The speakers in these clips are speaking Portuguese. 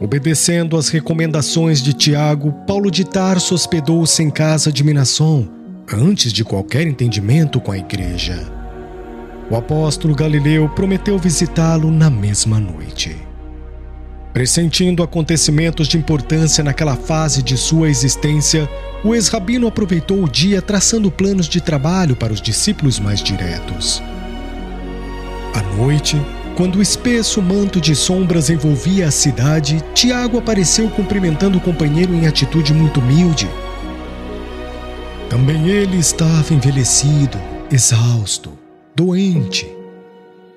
Obedecendo às recomendações de Tiago, Paulo de Tarso hospedou-se em casa de Minasson, antes de qualquer entendimento com a igreja. O apóstolo Galileu prometeu visitá-lo na mesma noite. Pressentindo acontecimentos de importância naquela fase de sua existência, o ex-rabino aproveitou o dia traçando planos de trabalho para os discípulos mais diretos. À noite, quando o espesso manto de sombras envolvia a cidade, Tiago apareceu cumprimentando o companheiro em atitude muito humilde. Também ele estava envelhecido, exausto, doente.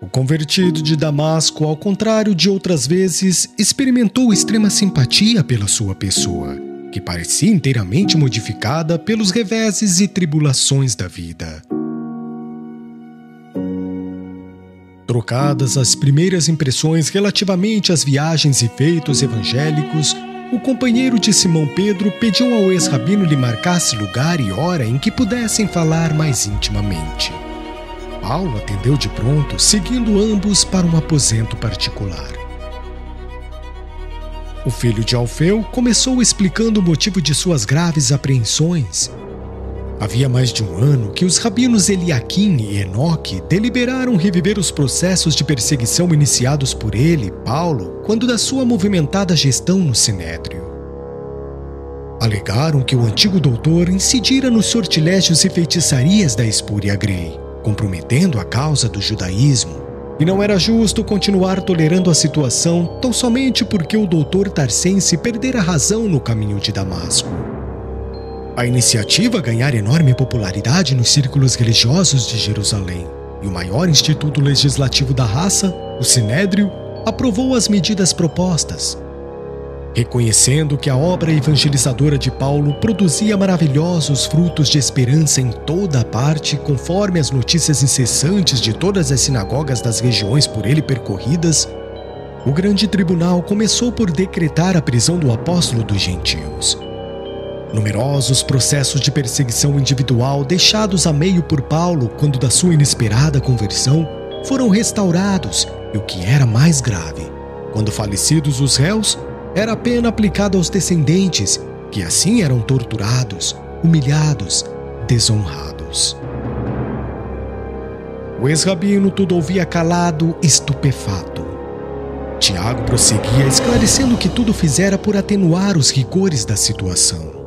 O convertido de Damasco, ao contrário de outras vezes, experimentou extrema simpatia pela sua pessoa, que parecia inteiramente modificada pelos reveses e tribulações da vida. Trocadas as primeiras impressões relativamente às viagens e feitos evangélicos, o companheiro de Simão Pedro pediu ao ex-rabino lhe marcasse lugar e hora em que pudessem falar mais intimamente. Paulo atendeu de pronto, seguindo ambos para um aposento particular. O filho de Alfeu começou explicando o motivo de suas graves apreensões. Havia mais de um ano que os rabinos Eliaquim e Enoque deliberaram reviver os processos de perseguição iniciados por ele, Paulo, quando da sua movimentada gestão no Sinédrio. Alegaram que o antigo doutor incidira nos sortilégios e feitiçarias da espúria grey, comprometendo a causa do judaísmo, e não era justo continuar tolerando a situação tão somente porque o doutor Tarsense perdera a razão no caminho de Damasco. A iniciativa ganhara enorme popularidade nos círculos religiosos de Jerusalém, e o maior instituto legislativo da raça, o Sinédrio, aprovou as medidas propostas. Reconhecendo que a obra evangelizadora de Paulo produzia maravilhosos frutos de esperança em toda a parte, conforme as notícias incessantes de todas as sinagogas das regiões por ele percorridas, o grande tribunal começou por decretar a prisão do apóstolo dos gentios. Numerosos processos de perseguição individual deixados a meio por Paulo quando da sua inesperada conversão foram restaurados e, o que era mais grave, quando falecidos os réus, era a pena aplicada aos descendentes, que assim eram torturados, humilhados, desonrados. O ex-rabino tudo ouvia calado, estupefato. Tiago prosseguia, esclarecendo que tudo fizera por atenuar os rigores da situação.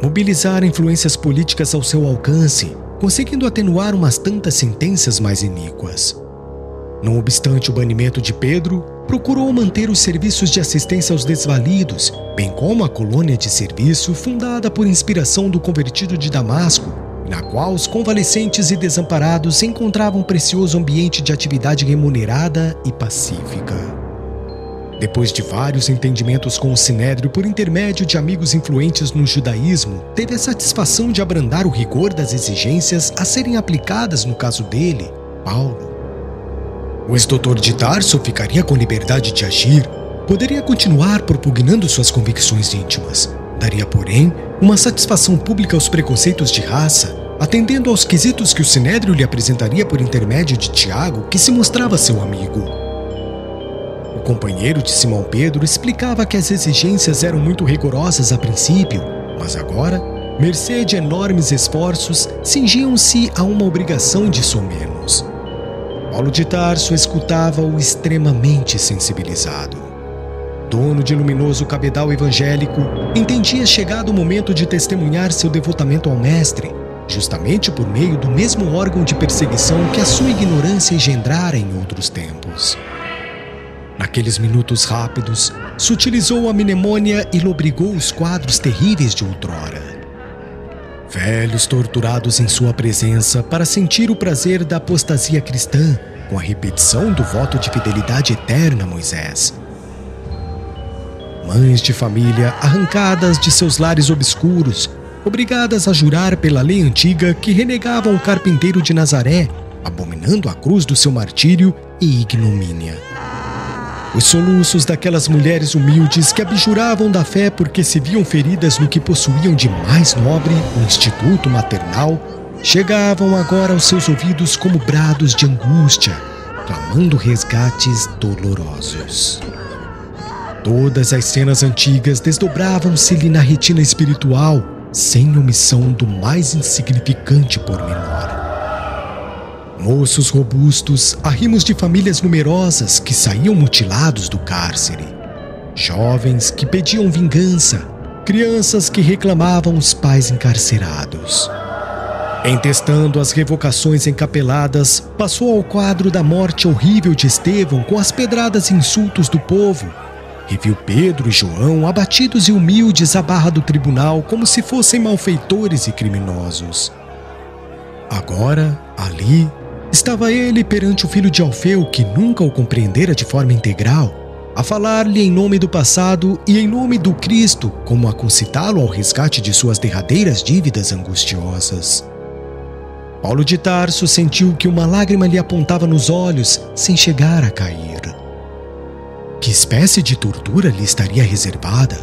Mobilizar influências políticas ao seu alcance, conseguindo atenuar umas tantas sentenças mais iníquas. Não obstante o banimento de Pedro, procurou manter os serviços de assistência aos desvalidos, bem como a colônia de serviço fundada por inspiração do convertido de Damasco, na qual os convalescentes e desamparados encontravam um precioso ambiente de atividade remunerada e pacífica. Depois de vários entendimentos com o Sinédrio por intermédio de amigos influentes no judaísmo, teve a satisfação de abrandar o rigor das exigências a serem aplicadas no caso dele, Paulo. O ex-doutor de Tarso ficaria com liberdade de agir, poderia continuar propugnando suas convicções íntimas, daria, porém, uma satisfação pública aos preconceitos de raça, atendendo aos quesitos que o Sinédrio lhe apresentaria por intermédio de Tiago, que se mostrava seu amigo. O companheiro de Simão Pedro explicava que as exigências eram muito rigorosas a princípio, mas agora, mercê de enormes esforços, cingiam-se a uma obrigação de somenos. Paulo de Tarso escutava-o extremamente sensibilizado. Dono de luminoso cabedal evangélico, entendia chegado o momento de testemunhar seu devotamento ao Mestre, justamente por meio do mesmo órgão de perseguição que a sua ignorância engendrara em outros tempos. Naqueles minutos rápidos, sutilizou a mnemônia e lobrigou os quadros terríveis de outrora. Velhos torturados em sua presença para sentir o prazer da apostasia cristã, com a repetição do voto de fidelidade eterna a Moisés. Mães de família arrancadas de seus lares obscuros, obrigadas a jurar pela lei antiga que renegavam o carpinteiro de Nazaré, abominando a cruz do seu martírio e ignomínia. Os soluços daquelas mulheres humildes que abjuravam da fé porque se viam feridas no que possuíam de mais nobre, o instituto maternal, chegavam agora aos seus ouvidos como brados de angústia, clamando resgates dolorosos. Todas as cenas antigas desdobravam-se-lhe na retina espiritual, sem omissão do mais insignificante pormenor. Moços robustos, arrimos de famílias numerosas que saíam mutilados do cárcere. Jovens que pediam vingança, crianças que reclamavam os pais encarcerados. Entestando as revocações encapeladas, passou ao quadro da morte horrível de Estevão com as pedradas e insultos do povo. Reviu Pedro e João abatidos e humildes à barra do tribunal como se fossem malfeitores e criminosos. Agora, ali, estava ele perante o filho de Alfeu que nunca o compreendera de forma integral, a falar-lhe em nome do passado e em nome do Cristo, como a concitá-lo ao resgate de suas derradeiras dívidas angustiosas. Paulo de Tarso sentiu que uma lágrima lhe apontava nos olhos sem chegar a cair. Que espécie de tortura lhe estaria reservada?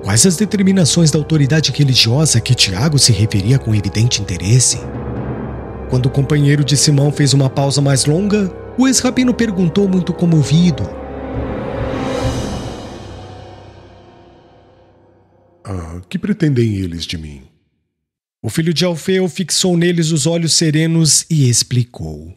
Quais as determinações da autoridade religiosa a que Tiago se referia com evidente interesse? Quando o companheiro de Simão fez uma pausa mais longa, o ex-rabino perguntou muito comovido: que pretendem eles de mim? O filho de Alfeu fixou neles os olhos serenos e explicou: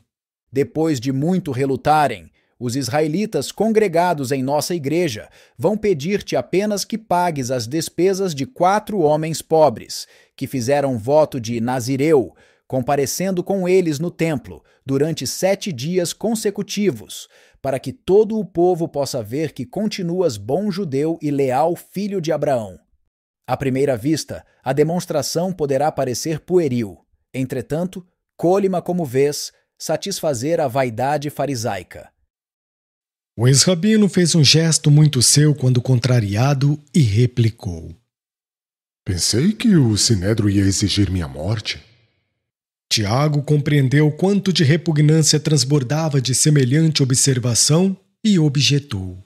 Depois de muito relutarem, os israelitas congregados em nossa igreja vão pedir-te apenas que pagues as despesas de 4 homens pobres, que fizeram voto de Nazireu, comparecendo com eles no templo durante 7 dias consecutivos, para que todo o povo possa ver que continuas bom judeu e leal filho de Abraão. À primeira vista, a demonstração poderá parecer pueril. Entretanto, colhe-ma como vês, satisfazer a vaidade farisaica. O ex-rabino fez um gesto muito seu quando contrariado e replicou: Pensei que o sinédrio ia exigir minha morte. Tiago compreendeu quanto de repugnância transbordava de semelhante observação e objetou: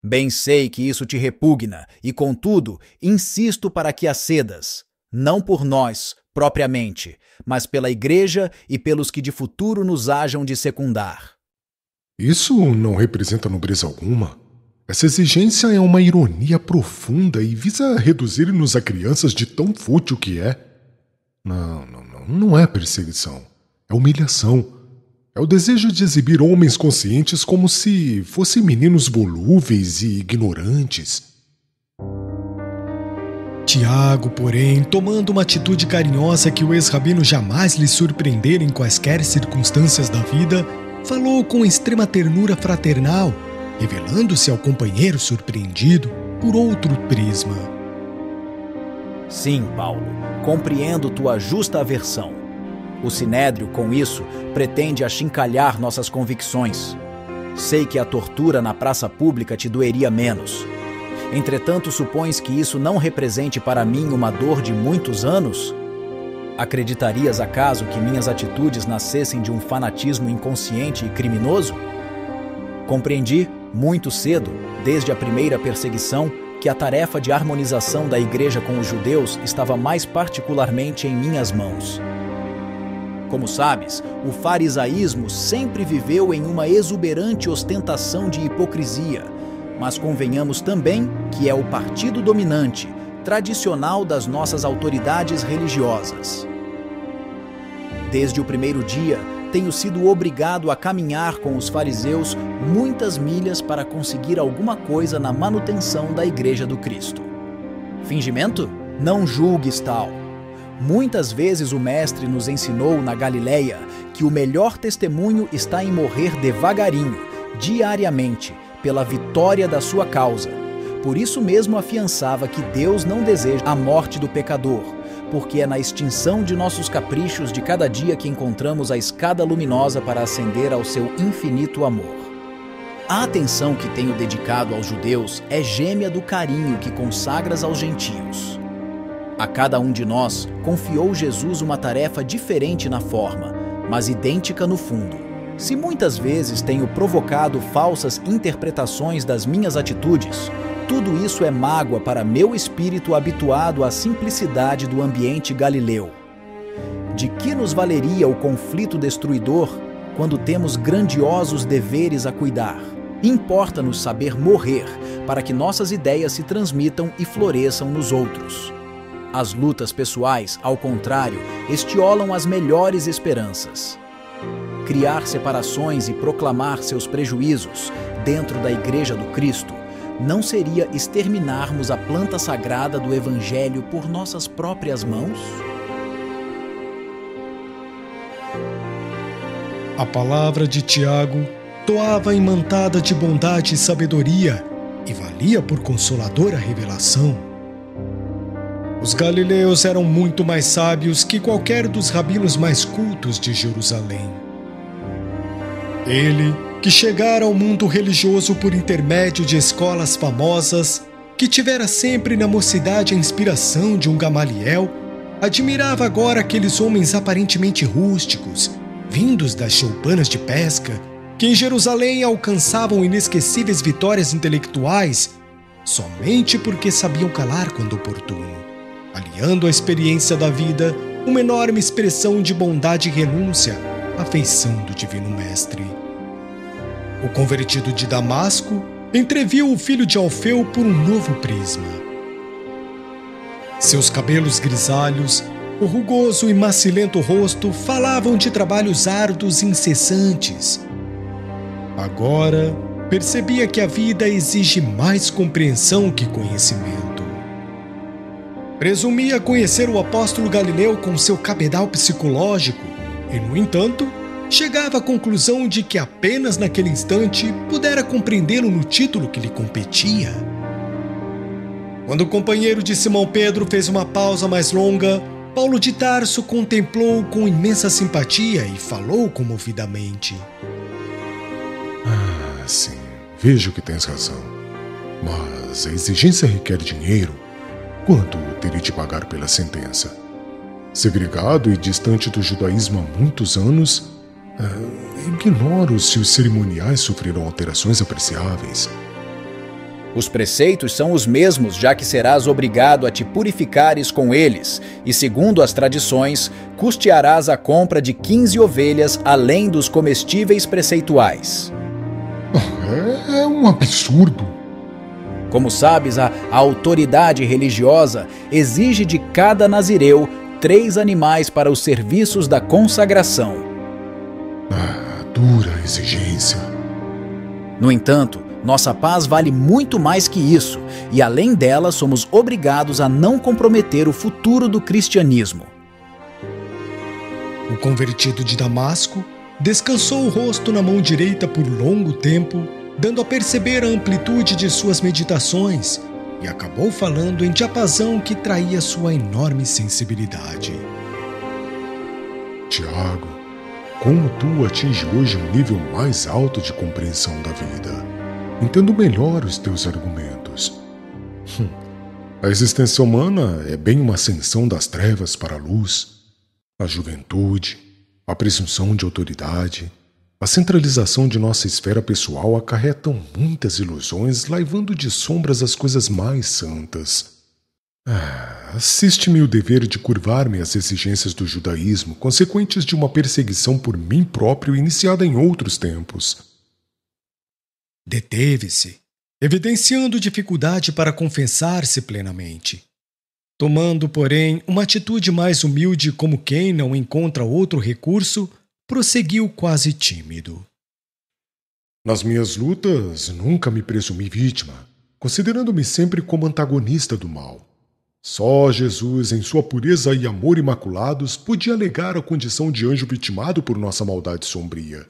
Bem sei que isso te repugna, e contudo, insisto para que acedas, não por nós, propriamente, mas pela igreja e pelos que de futuro nos hajam de secundar. Isso não representa nobreza alguma. Essa exigência é uma ironia profunda e visa reduzir-nos a crianças de tão fútil que é. Não é perseguição. É humilhação. É o desejo de exibir homens conscientes como se fossem meninos volúveis e ignorantes. Tiago, porém, tomando uma atitude carinhosa que o ex-rabino jamais lhe surpreendera em quaisquer circunstâncias da vida, falou com extrema ternura fraternal, revelando-se ao companheiro surpreendido por outro prisma. Sim, Paulo, compreendo tua justa aversão. O sinédrio, com isso, pretende achincalhar nossas convicções. Sei que a tortura na praça pública te doeria menos. Entretanto, supões que isso não represente para mim uma dor de muitos anos? Acreditarias acaso que minhas atitudes nascessem de um fanatismo inconsciente e criminoso? Compreendi, muito cedo, desde a primeira perseguição, que a tarefa de harmonização da igreja com os judeus estava mais particularmente em minhas mãos. Como sabes, o farisaísmo sempre viveu em uma exuberante ostentação de hipocrisia, mas convenhamos também que é o partido dominante, tradicional das nossas autoridades religiosas. Desde o primeiro dia, tenho sido obrigado a caminhar com os fariseus muitas milhas para conseguir alguma coisa na manutenção da Igreja do Cristo. Fingimento? Não julgues tal. Muitas vezes o Mestre nos ensinou na Galileia que o melhor testemunho está em morrer devagarinho, diariamente, pela vitória da sua causa. Por isso mesmo afiançava que Deus não deseja a morte do pecador, porque é na extinção de nossos caprichos de cada dia que encontramos a escada luminosa para ascender ao seu infinito amor. A atenção que tenho dedicado aos judeus é gêmea do carinho que consagras aos gentios. A cada um de nós confiou Jesus uma tarefa diferente na forma, mas idêntica no fundo. Se muitas vezes tenho provocado falsas interpretações das minhas atitudes, tudo isso é mágoa para meu espírito habituado à simplicidade do ambiente galileu. De que nos valeria o conflito destruidor quando temos grandiosos deveres a cuidar? Importa-nos saber morrer para que nossas ideias se transmitam e floresçam nos outros. As lutas pessoais, ao contrário, estiolam as melhores esperanças. Criar separações e proclamar seus prejuízos dentro da Igreja do Cristo não seria exterminarmos a planta sagrada do Evangelho por nossas próprias mãos? A palavra de Tiago toava imantada de bondade e sabedoria e valia por consoladora revelação. Os galileus eram muito mais sábios que qualquer dos rabinos mais cultos de Jerusalém. Ele, que chegara ao mundo religioso por intermédio de escolas famosas, que tivera sempre na mocidade a inspiração de um Gamaliel, admirava agora aqueles homens aparentemente rústicos, vindos das choupanas de pesca, que em Jerusalém alcançavam inesquecíveis vitórias intelectuais somente porque sabiam calar quando oportuno, aliando à experiência da vida uma enorme expressão de bondade e renúncia à feição do Divino Mestre. O convertido de Damasco entreviu o filho de Alfeu por um novo prisma. Seus cabelos grisalhos, o rugoso e macilento rosto falavam de trabalhos árduos e incessantes. Agora, percebia que a vida exige mais compreensão que conhecimento. Presumia conhecer o apóstolo Galileu com seu cabedal psicológico e, no entanto, chegava à conclusão de que apenas naquele instante pudera compreendê-lo no título que lhe competia. Quando o companheiro de Simão Pedro fez uma pausa mais longa, Paulo de Tarso contemplou-o com imensa simpatia e falou comovidamente. Sim, vejo que tens razão. Mas a exigência requer dinheiro. Quanto terei de pagar pela sentença? Segregado e distante do judaísmo há muitos anos, ignoro se os cerimoniais sofrerão alterações apreciáveis. Os preceitos são os mesmos, já que serás obrigado a te purificares com eles, e segundo as tradições, custearás a compra de 15 ovelhas além dos comestíveis preceituais. É um absurdo. Como sabes, a autoridade religiosa exige de cada nazireu 3 animais para os serviços da consagração. Dura exigência. No entanto, nossa paz vale muito mais que isso, e além dela somos obrigados a não comprometer o futuro do cristianismo. O convertido de Damasco descansou o rosto na mão direita por longo tempo, dando a perceber a amplitude de suas meditações, e acabou falando em diapasão que traía sua enorme sensibilidade. Tiago, como tu atinge hoje um nível mais alto de compreensão da vida. Entendo melhor os teus argumentos. A existência humana é bem uma ascensão das trevas para a luz. A juventude, a presunção de autoridade, a centralização de nossa esfera pessoal acarretam muitas ilusões, laivando de sombras as coisas mais santas. Assiste-me o dever de curvar-me às exigências do judaísmo, consequentes de uma perseguição por mim próprio iniciada em outros tempos. Deteve-se, evidenciando dificuldade para confessar-se plenamente. Tomando, porém, uma atitude mais humilde como quem não encontra outro recurso, prosseguiu quase tímido. Nas minhas lutas, nunca me presumi vítima, considerando-me sempre como antagonista do mal. Só Jesus, em sua pureza e amor imaculados, podia alegar a condição de anjo vitimado por nossa maldade sombria.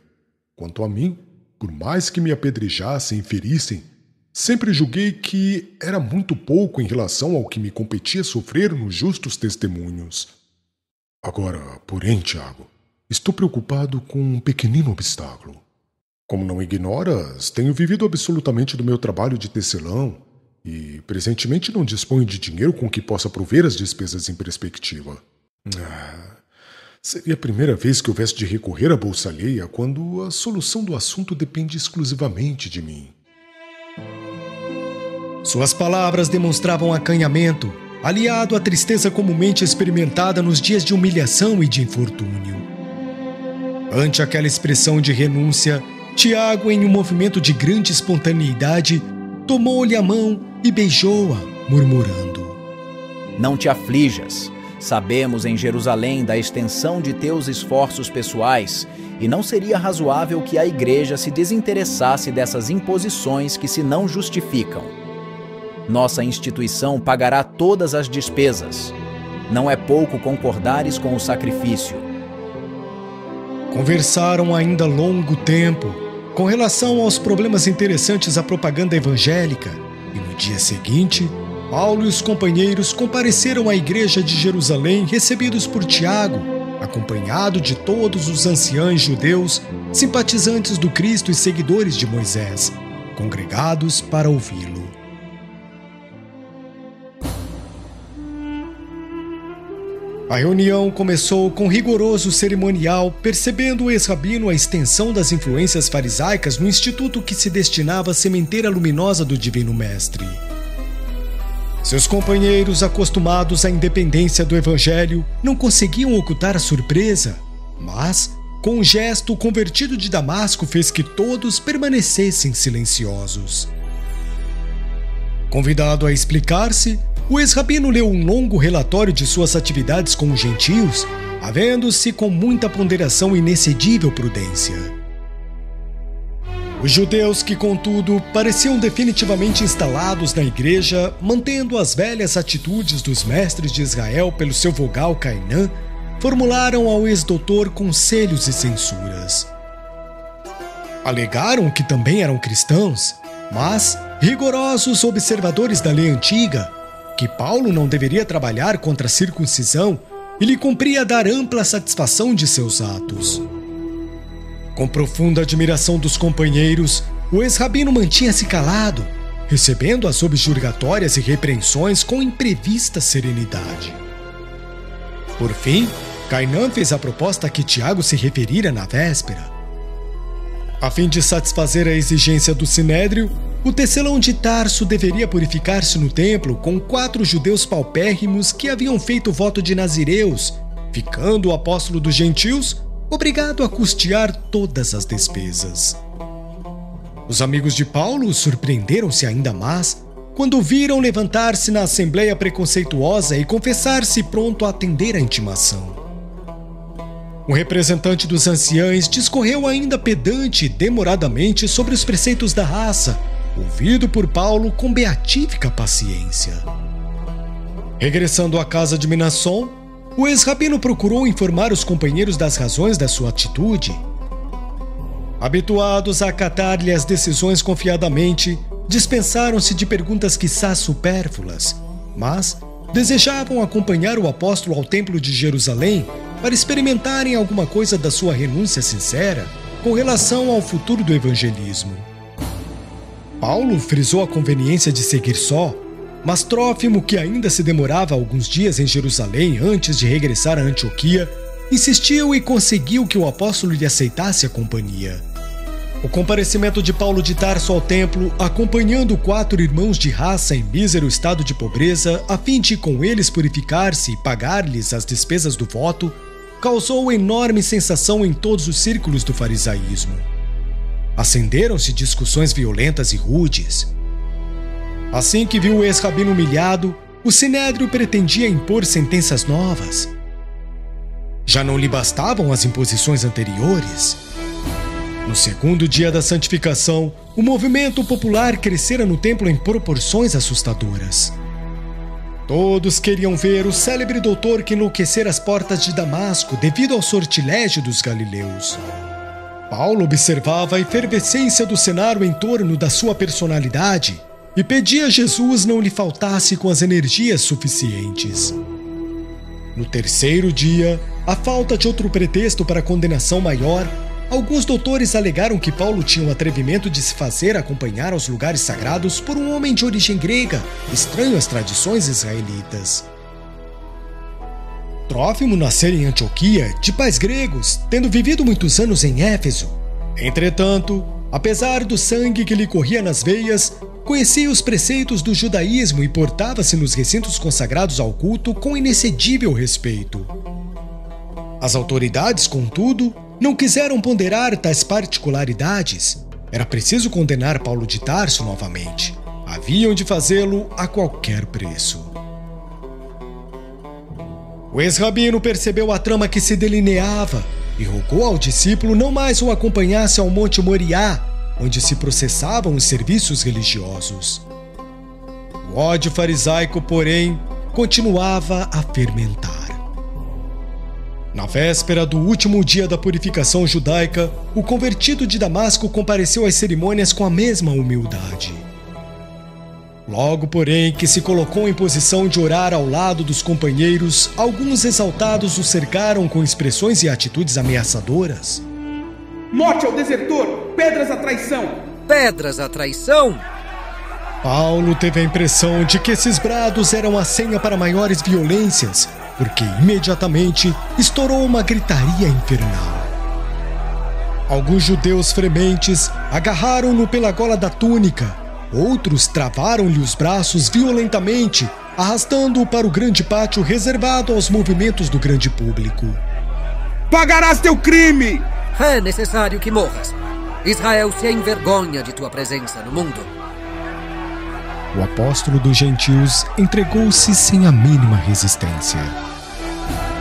Quanto a mim, por mais que me apedrejassem e ferissem, sempre julguei que era muito pouco em relação ao que me competia sofrer nos justos testemunhos. Agora, porém, Tiago, estou preocupado com um pequenino obstáculo. Como não ignoras, tenho vivido absolutamente do meu trabalho de tecelão e, presentemente, não disponho de dinheiro com que possa prover as despesas em perspectiva. Seria a primeira vez que houvesse de recorrer à bolsa alheia quando a solução do assunto depende exclusivamente de mim. Suas palavras demonstravam acanhamento, aliado à tristeza comumente experimentada nos dias de humilhação e de infortúnio. Ante aquela expressão de renúncia, Tiago, em um movimento de grande espontaneidade, tomou-lhe a mão e beijou-a, murmurando: Não te aflijas. Sabemos em Jerusalém da extensão de teus esforços pessoais e não seria razoável que a igreja se desinteressasse dessas imposições que se não justificam. Nossa instituição pagará todas as despesas. Não é pouco concordares com o sacrifício. Conversaram ainda longo tempo com relação aos problemas interessantes à propaganda evangélica e no dia seguinte, Paulo e os companheiros compareceram à igreja de Jerusalém recebidos por Tiago, acompanhado de todos os anciãos judeus, simpatizantes do Cristo e seguidores de Moisés, congregados para ouvi-lo. A reunião começou com rigoroso cerimonial, percebendo o ex-rabino a extensão das influências farisaicas no instituto que se destinava à sementeira luminosa do Divino Mestre. Seus companheiros, acostumados à independência do Evangelho, não conseguiam ocultar a surpresa, mas, com um gesto, o convertido de Damasco fez que todos permanecessem silenciosos. Convidado a explicar-se, o ex-rabino leu um longo relatório de suas atividades com os gentios, havendo-se com muita ponderação e inexcedível prudência. Os judeus que, contudo, pareciam definitivamente instalados na igreja, mantendo as velhas atitudes dos mestres de Israel pelo seu vogal Cainã, formularam ao ex-doutor conselhos e censuras. Alegaram que também eram cristãos, mas, rigorosos observadores da lei antiga, que Paulo não deveria trabalhar contra a circuncisão e lhe cumpria dar ampla satisfação de seus atos. Com profunda admiração dos companheiros, o ex-rabino mantinha-se calado, recebendo as subjurgatórias e repreensões com imprevista serenidade. Por fim, Cainã fez a proposta a que Tiago se referira na véspera. A fim de satisfazer a exigência do Sinédrio, o tecelão de Tarso deveria purificar-se no templo com 4 judeus paupérrimos que haviam feito voto de nazireus, ficando o apóstolo dos gentios obrigado a custear todas as despesas. Os amigos de Paulo surpreenderam-se ainda mais quando o viram levantar-se na assembleia preconceituosa e confessar-se pronto a atender à intimação. O representante dos anciãos discorreu ainda pedante e demoradamente sobre os preceitos da raça, ouvido por Paulo com beatífica paciência. Regressando à casa de Minasson, o ex-rabino procurou informar os companheiros das razões da sua atitude. Habituados a acatar-lhe as decisões confiadamente, dispensaram-se de perguntas quiçá supérfluas, mas desejavam acompanhar o apóstolo ao templo de Jerusalém para experimentarem alguma coisa da sua renúncia sincera com relação ao futuro do evangelismo. Paulo frisou a conveniência de seguir só, mas Trófimo, que ainda se demorava alguns dias em Jerusalém antes de regressar a Antioquia, insistiu e conseguiu que o apóstolo lhe aceitasse a companhia. O comparecimento de Paulo de Tarso ao templo, acompanhando 4 irmãos de raça em mísero estado de pobreza, a fim de com eles purificar-se e pagar-lhes as despesas do voto, causou enorme sensação em todos os círculos do farisaísmo. Acenderam-se discussões violentas e rudes. Assim que viu o ex-rabino humilhado, o Sinédrio pretendia impor sentenças novas. Já não lhe bastavam as imposições anteriores? No segundo dia da santificação, o movimento popular crescera no templo em proporções assustadoras. Todos queriam ver o célebre doutor que enlouquecera as portas de Damasco devido ao sortilégio dos galileus. Paulo observava a efervescência do cenário em torno da sua personalidade e pedia a Jesus não lhe faltasse com as energias suficientes. No terceiro dia, à falta de outro pretexto para condenação maior, alguns doutores alegaram que Paulo tinha o atrevimento de se fazer acompanhar aos lugares sagrados por um homem de origem grega, estranho às tradições israelitas. Trófimo nascera em Antioquia, de pais gregos, tendo vivido muitos anos em Éfeso. Entretanto, apesar do sangue que lhe corria nas veias, conhecia os preceitos do judaísmo e portava-se nos recintos consagrados ao culto com inexcedível respeito. As autoridades, contudo, não quiseram ponderar tais particularidades. Era preciso condenar Paulo de Tarso novamente. Haviam de fazê-lo a qualquer preço. O ex-rabino percebeu a trama que se delineava e rogou ao discípulo não mais o acompanhasse ao Monte Moriá, onde se processavam os serviços religiosos. O ódio farisaico, porém, continuava a fermentar. Na véspera do último dia da purificação judaica, o convertido de Damasco compareceu às cerimônias com a mesma humildade. Logo, porém, que se colocou em posição de orar ao lado dos companheiros, alguns exaltados o cercaram com expressões e atitudes ameaçadoras. Morte ao desertor! Pedras à traição! Pedras à traição? Paulo teve a impressão de que esses brados eram a senha para maiores violências, porque imediatamente estourou uma gritaria infernal. Alguns judeus frementes agarraram-no pela gola da túnica, outros travaram-lhe os braços violentamente, arrastando-o para o grande pátio reservado aos movimentos do grande público. Pagarás teu crime! É necessário que morras. Israel se envergonha de tua presença no mundo. O apóstolo dos gentios entregou-se sem a mínima resistência.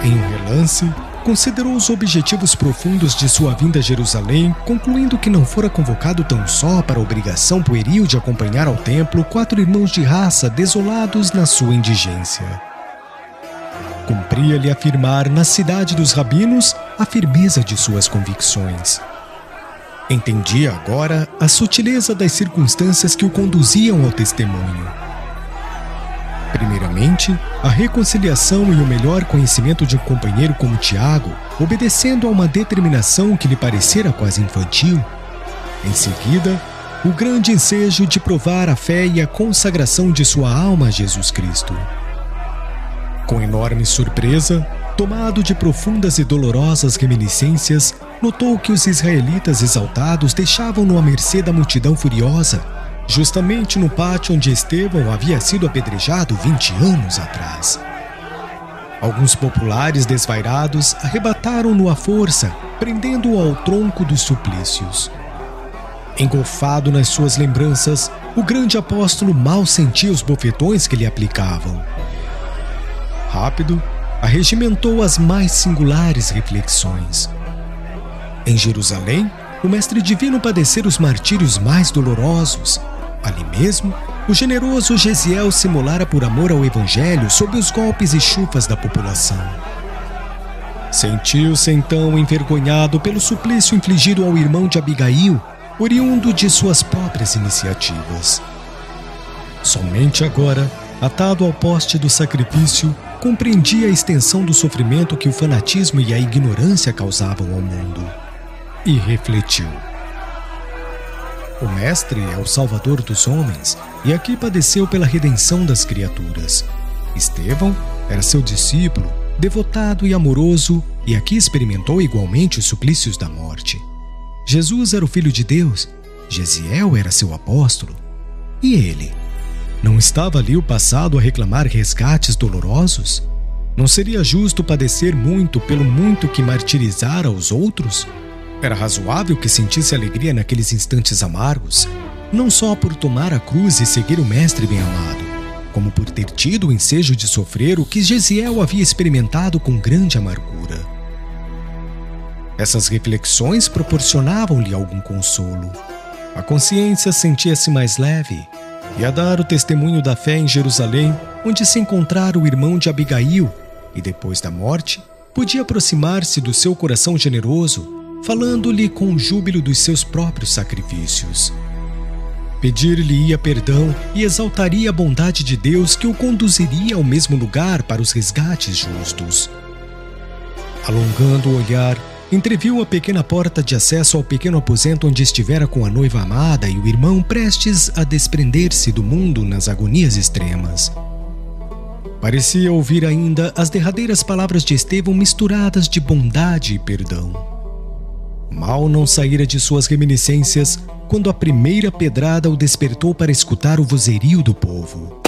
Em um relance, considerou os objetivos profundos de sua vinda a Jerusalém, concluindo que não fora convocado tão só para a obrigação pueril de acompanhar ao templo 4 irmãos de raça desolados na sua indigência. Cumpria-lhe afirmar na cidade dos rabinos a firmeza de suas convicções. Entendia agora a sutileza das circunstâncias que o conduziam ao testemunho. Primeiramente, a reconciliação e o melhor conhecimento de um companheiro como Tiago, obedecendo a uma determinação que lhe parecera quase infantil. Em seguida, o grande ensejo de provar a fé e a consagração de sua alma a Jesus Cristo. Com enorme surpresa, tomado de profundas e dolorosas reminiscências, notou que os israelitas exaltados deixavam-no à mercê da multidão furiosa, justamente no pátio onde Estevão havia sido apedrejado 20 anos atrás. Alguns populares desvairados arrebataram-no à força, prendendo-o ao tronco dos suplícios. Engolfado nas suas lembranças, o grande apóstolo mal sentia os bofetões que lhe aplicavam. Rápido, arregimentou as mais singulares reflexões. Em Jerusalém, o mestre divino padecera os martírios mais dolorosos. Ali mesmo, o generoso Gesiel se imolara por amor ao evangelho sob os golpes e chufas da população. Sentiu-se então envergonhado pelo suplício infligido ao irmão de Abigail, oriundo de suas próprias iniciativas. Somente agora, atado ao poste do sacrifício, compreendia a extensão do sofrimento que o fanatismo e a ignorância causavam ao mundo. E refletiu. O Mestre é o Salvador dos homens, e aqui padeceu pela redenção das criaturas. Estevão era seu discípulo, devotado e amoroso, e aqui experimentou igualmente os suplícios da morte. Jesus era o Filho de Deus, Gesiel era seu apóstolo. E ele? Não estava ali o passado a reclamar resgates dolorosos? Não seria justo padecer muito pelo muito que martirizara os outros? Era razoável que sentisse alegria naqueles instantes amargos, não só por tomar a cruz e seguir o Mestre bem-amado, como por ter tido o ensejo de sofrer o que Gesiel havia experimentado com grande amargura. Essas reflexões proporcionavam-lhe algum consolo. A consciência sentia-se mais leve, e a dar o testemunho da fé em Jerusalém, onde se encontrara o irmão de Abigail, e depois da morte, podia aproximar-se do seu coração generoso, falando-lhe com o júbilo dos seus próprios sacrifícios. Pedir-lhe-ia perdão e exaltaria a bondade de Deus que o conduziria ao mesmo lugar para os resgates justos. Alongando o olhar, entreviu a pequena porta de acesso ao pequeno aposento onde estivera com a noiva amada e o irmão prestes a desprender-se do mundo nas agonias extremas. Parecia ouvir ainda as derradeiras palavras de Estevão misturadas de bondade e perdão. Mal não saíra de suas reminiscências quando a primeira pedrada o despertou para escutar o vozerio do povo.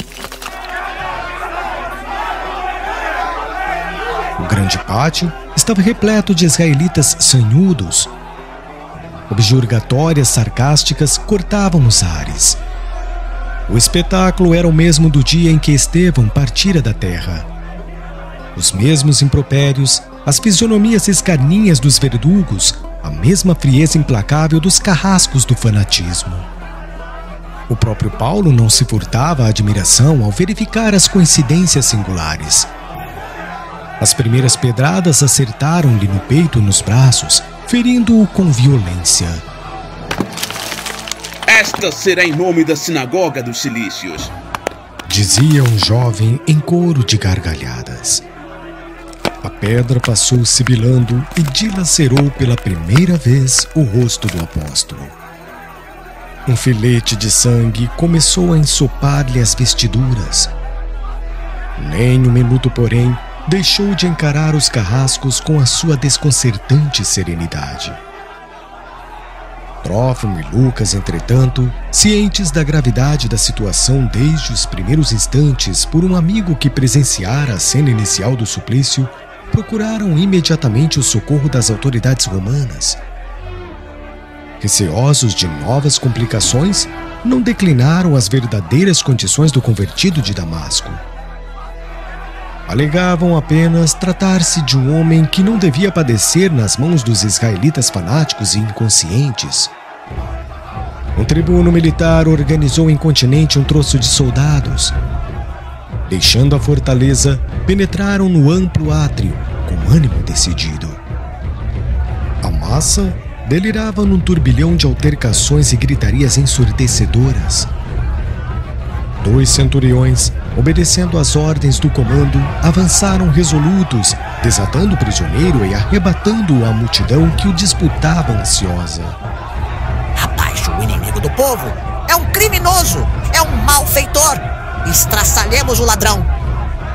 O grande pátio estava repleto de israelitas sanhudos. Objurgatórias sarcásticas cortavam os ares. O espetáculo era o mesmo do dia em que Estevão partira da terra. Os mesmos impropérios, as fisionomias escarninhas dos verdugos, a mesma frieza implacável dos carrascos do fanatismo. O próprio Paulo não se furtava à admiração ao verificar as coincidências singulares. As primeiras pedradas acertaram-lhe no peito e nos braços, ferindo-o com violência. Esta será em nome da Sinagoga dos Cilícios, dizia um jovem em coro de gargalhadas. A pedra passou sibilando e dilacerou pela primeira vez o rosto do apóstolo. Um filete de sangue começou a ensopar-lhe as vestiduras. Nem um minuto, porém, deixou de encarar os carrascos com a sua desconcertante serenidade. Trófimo e Lucas, entretanto, cientes da gravidade da situação desde os primeiros instantes por um amigo que presenciara a cena inicial do suplício, procuraram imediatamente o socorro das autoridades romanas. Receosos de novas complicações, não declinaram as verdadeiras condições do convertido de Damasco. Alegavam apenas tratar-se de um homem que não devia padecer nas mãos dos israelitas fanáticos e inconscientes. Um tribuno militar organizou incontinente um troço de soldados. Deixando a fortaleza, penetraram no amplo átrio, com ânimo decidido. A massa delirava num turbilhão de altercações e gritarias ensurdecedoras. 2 centuriões, obedecendo às ordens do comando, avançaram resolutos, desatando o prisioneiro e arrebatando-o à multidão que o disputava ansiosa. Abaixo o inimigo do povo! É um criminoso! É um malfeitor! Estraçalhemos o ladrão!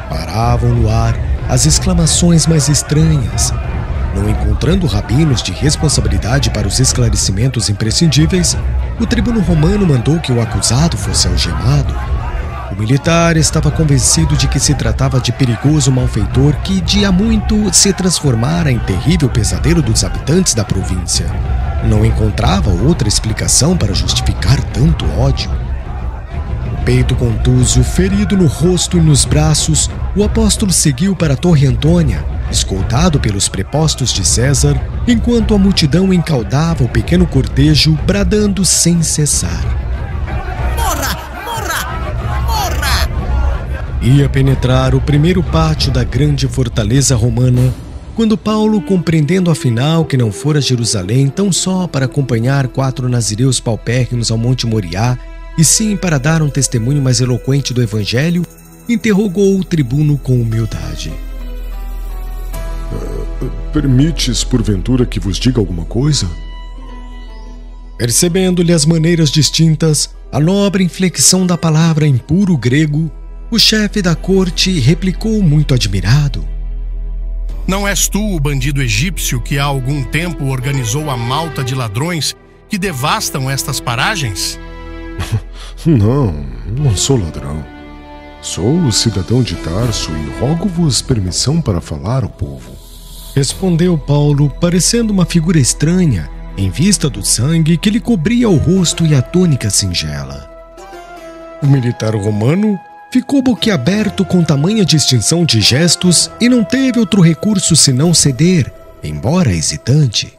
Paravam no ar as exclamações mais estranhas. Não encontrando rabinos de responsabilidade para os esclarecimentos imprescindíveis, o tribuno romano mandou que o acusado fosse algemado. O militar estava convencido de que se tratava de perigoso malfeitor que, de há muito, se transformara em terrível pesadelo dos habitantes da província. Não encontrava outra explicação para justificar tanto ódio. O peito contuso, ferido no rosto e nos braços, o apóstolo seguiu para a Torre Antônia, escoltado pelos prepostos de César, enquanto a multidão encaldava o pequeno cortejo, bradando sem cessar. Morra! Morra! Morra! Ia penetrar o primeiro pátio da grande fortaleza romana, quando Paulo, compreendendo afinal que não fora a Jerusalém tão só para acompanhar 4 nazireus paupérrimos ao Monte Moriá, e sim para dar um testemunho mais eloquente do Evangelho, interrogou o tribuno com humildade. Permites, porventura, que vos diga alguma coisa? Percebendo-lhe as maneiras distintas, a nobre inflexão da palavra em puro grego, o chefe da corte replicou muito admirado. Não és tu o bandido egípcio que há algum tempo organizou a malta de ladrões que devastam estas paragens? Não sou ladrão. Sou o cidadão de Tarso e rogo-vos permissão para falar ao povo. Respondeu Paulo, parecendo uma figura estranha, em vista do sangue que lhe cobria o rosto e a túnica singela. O militar romano ficou boquiaberto com tamanha distinção de gestos e não teve outro recurso senão ceder, embora hesitante.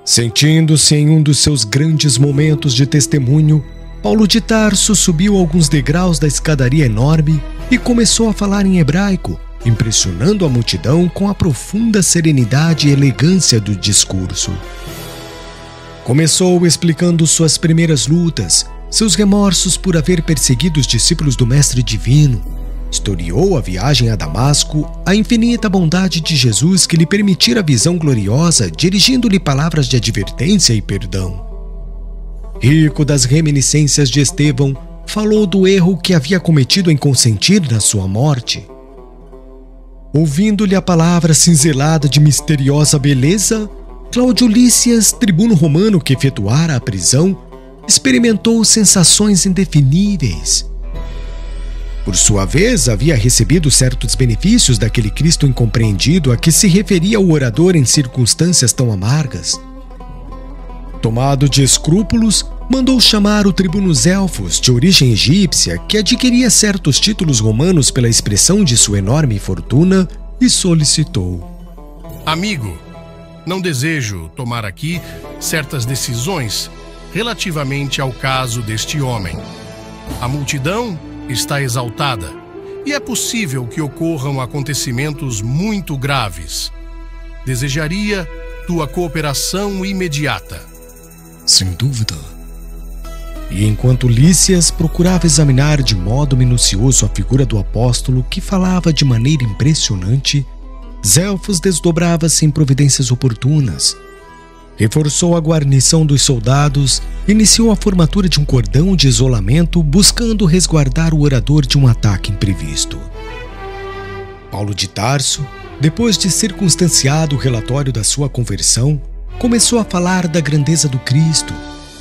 Sentindo-se em um dos seus grandes momentos de testemunho, Paulo de Tarso subiu alguns degraus da escadaria enorme e começou a falar em hebraico, impressionando a multidão com a profunda serenidade e elegância do discurso. Começou explicando suas primeiras lutas, seus remorsos por haver perseguido os discípulos do Mestre Divino. Historiou a viagem a Damasco, a infinita bondade de Jesus que lhe permitira a visão gloriosa, dirigindo-lhe palavras de advertência e perdão. Rico das reminiscências de Estevão, falou do erro que havia cometido em consentir na sua morte. Ouvindo-lhe a palavra cinzelada de misteriosa beleza, Cláudio Lícias, tribuno romano que efetuara a prisão, experimentou sensações indefiníveis. Por sua vez, havia recebido certos benefícios daquele Cristo incompreendido a que se referia o orador em circunstâncias tão amargas. Tomado de escrúpulos, mandou chamar o tribuno Zelfos, de origem egípcia, que adquiria certos títulos romanos pela expressão de sua enorme fortuna, e solicitou: Amigo, não desejo tomar aqui certas decisões relativamente ao caso deste homem. A multidão está exaltada e é possível que ocorram acontecimentos muito graves. Desejaria tua cooperação imediata. Sem dúvida. E enquanto Lísias procurava examinar de modo minucioso a figura do apóstolo, que falava de maneira impressionante, Zelfos desdobrava-se em providências oportunas. Reforçou a guarnição dos soldados, iniciou a formatura de um cordão de isolamento, buscando resguardar o orador de um ataque imprevisto. Paulo de Tarso, depois de circunstanciado o relatório da sua conversão, começou a falar da grandeza do Cristo,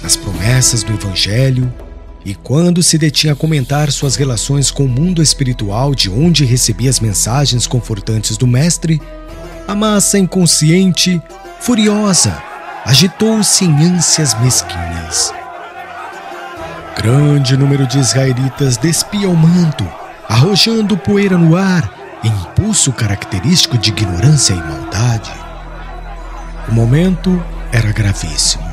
das promessas do Evangelho, e quando se detinha a comentar suas relações com o mundo espiritual de onde recebia as mensagens confortantes do Mestre, a massa inconsciente, furiosa, agitou-se em ânsias mesquinhas. Grande número de israelitas despia o manto, arrojando poeira no ar, impulso característico de ignorância e maldade. O momento era gravíssimo.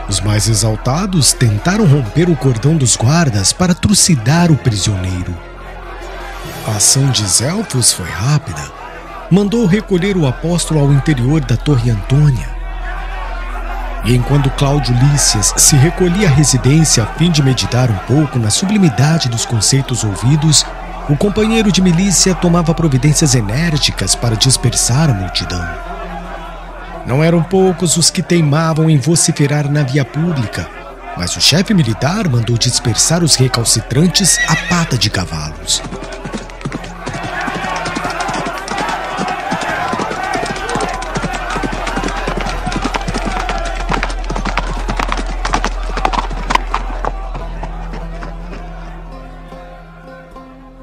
Os mais exaltados tentaram romper o cordão dos guardas para trucidar o prisioneiro. A ação de Zelfos foi rápida. Mandou recolher o apóstolo ao interior da Torre Antônia. E enquanto Cláudio Lísias se recolhia à residência a fim de meditar um pouco na sublimidade dos conceitos ouvidos, o companheiro de milícia tomava providências enérgicas para dispersar a multidão. Não eram poucos os que teimavam em vociferar na via pública, mas o chefe militar mandou dispersar os recalcitrantes à pata de cavalos.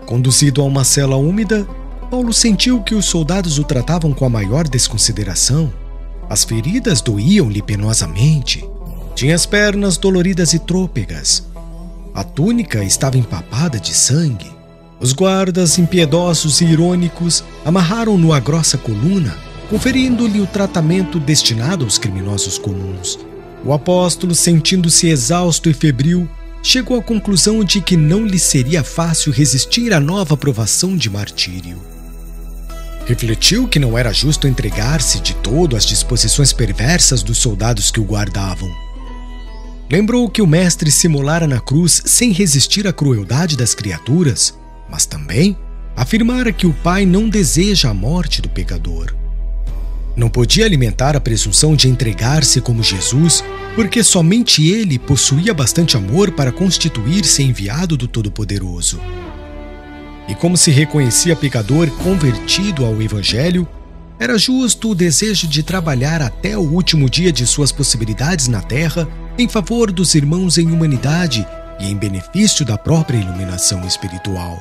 Conduzido a uma cela úmida, Paulo sentiu que os soldados o tratavam com a maior desconsideração. As feridas doíam-lhe penosamente. Tinha as pernas doloridas e trôpegas. A túnica estava empapada de sangue. Os guardas, impiedosos e irônicos, amarraram-no à grossa coluna, conferindo-lhe o tratamento destinado aos criminosos comuns. O apóstolo, sentindo-se exausto e febril, chegou à conclusão de que não lhe seria fácil resistir à nova provação de martírio. Refletiu que não era justo entregar-se de todo às disposições perversas dos soldados que o guardavam. Lembrou que o mestre se imolara na cruz sem resistir à crueldade das criaturas, mas também afirmara que o Pai não deseja a morte do pecador. Não podia alimentar a presunção de entregar-se como Jesus, porque somente ele possuía bastante amor para constituir-se enviado do Todo-Poderoso. E como se reconhecia pecador convertido ao Evangelho, era justo o desejo de trabalhar até o último dia de suas possibilidades na terra em favor dos irmãos em humanidade e em benefício da própria iluminação espiritual.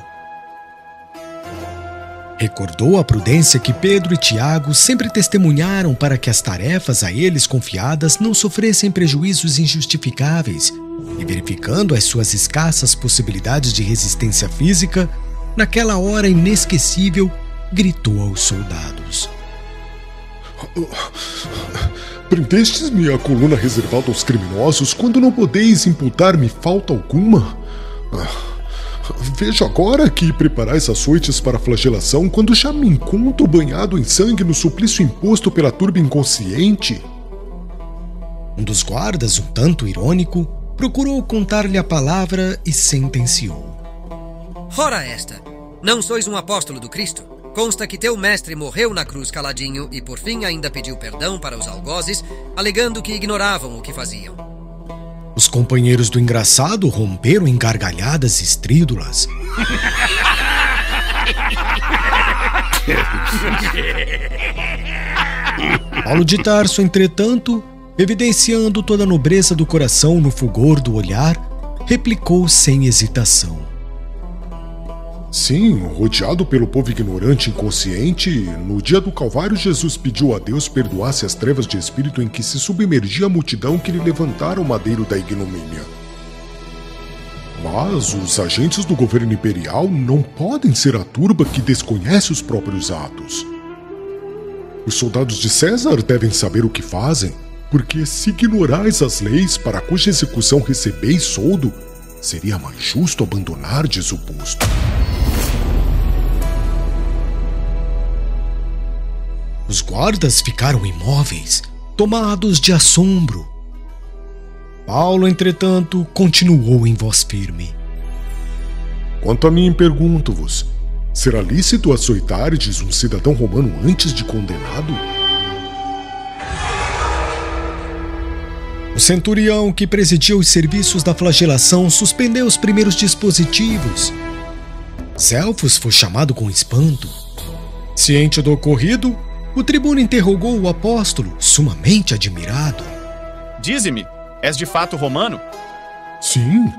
Recordou a prudência que Pedro e Tiago sempre testemunharam para que as tarefas a eles confiadas não sofressem prejuízos injustificáveis, e verificando as suas escassas possibilidades de resistência física, naquela hora inesquecível, gritou aos soldados: Prendestes-me a coluna reservada aos criminosos quando não podeis imputar-me falta alguma? Vejo agora que preparais açoites para a flagelação quando já me encontro banhado em sangue no suplício imposto pela turba inconsciente. Um dos guardas, um tanto irônico, procurou contar-lhe a palavra e sentenciou: Ora esta, não sois um apóstolo do Cristo? Consta que teu mestre morreu na cruz caladinho e por fim ainda pediu perdão para os algozes, alegando que ignoravam o que faziam. Os companheiros do engraçado romperam em gargalhadas estrídulas. Paulo de Tarso, entretanto, evidenciando toda a nobreza do coração no fulgor do olhar, replicou sem hesitação: Sim, rodeado pelo povo ignorante e inconsciente, no dia do Calvário Jesus pediu a Deus perdoasse as trevas de espírito em que se submergia a multidão que lhe levantara o madeiro da ignomínia. Mas os agentes do governo imperial não podem ser a turba que desconhece os próprios atos. Os soldados de César devem saber o que fazem, porque se ignorais as leis para cuja execução recebeis soldo, seria mais justo abandonardes o posto. Os guardas ficaram imóveis, tomados de assombro. Paulo, entretanto, continuou em voz firme. Quanto a mim, pergunto-vos, será lícito açoitardes um cidadão romano antes de condenado? O centurião que presidia os serviços da flagelação suspendeu os primeiros dispositivos. Zelfos foi chamado com espanto. Ciente do ocorrido, o tribuno interrogou o apóstolo, sumamente admirado. Dize-me, és de fato romano? Sim.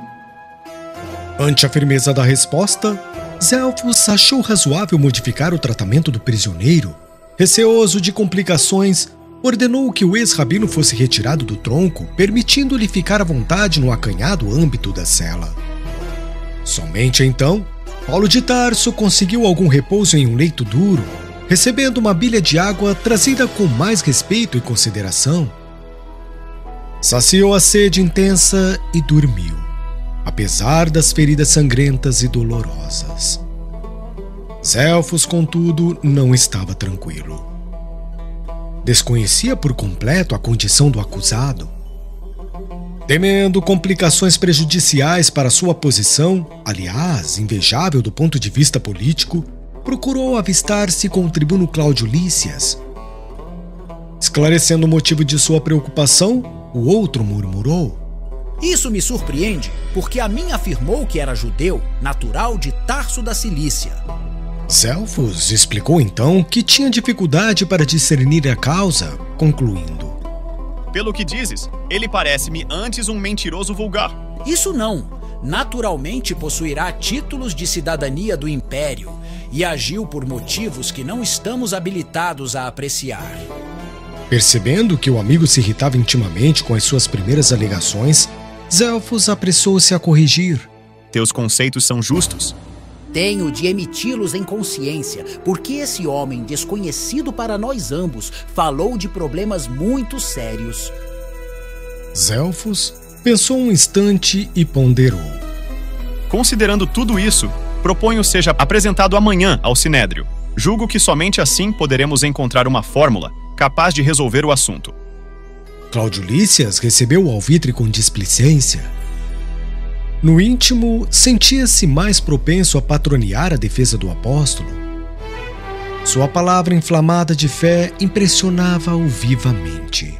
Ante a firmeza da resposta, Zelfos achou razoável modificar o tratamento do prisioneiro. Receoso de complicações, ordenou que o ex-rabino fosse retirado do tronco, permitindo-lhe ficar à vontade no acanhado âmbito da cela. Somente então, Paulo de Tarso conseguiu algum repouso em um leito duro, recebendo uma bilha de água trazida com mais respeito e consideração. Saciou a sede intensa e dormiu, apesar das feridas sangrentas e dolorosas. Zelfos, contudo, não estava tranquilo. Desconhecia por completo a condição do acusado. Temendo complicações prejudiciais para sua posição, aliás, invejável do ponto de vista político, procurou avistar-se com o tribuno Cláudio Lísias. Esclarecendo o motivo de sua preocupação, o outro murmurou: Isso me surpreende, porque a mim afirmou que era judeu, natural de Tarso da Cilícia. Zelfos explicou então que tinha dificuldade para discernir a causa, concluindo: Pelo que dizes, ele parece-me antes um mentiroso vulgar. Isso não. Naturalmente possuirá títulos de cidadania do Império e agiu por motivos que não estamos habilitados a apreciar. Percebendo que o amigo se irritava intimamente com as suas primeiras alegações, Zelfos apressou-se a corrigir. Teus conceitos são justos. Tenho de emiti-los em consciência, porque esse homem, desconhecido para nós ambos, falou de problemas muito sérios. Zelfos pensou um instante e ponderou. Considerando tudo isso, proponho seja apresentado amanhã ao Sinédrio. Julgo que somente assim poderemos encontrar uma fórmula capaz de resolver o assunto. Cláudio Lísias recebeu o alvitre com displicência. No íntimo, sentia-se mais propenso a patronear a defesa do apóstolo. Sua palavra inflamada de fé impressionava-o vivamente.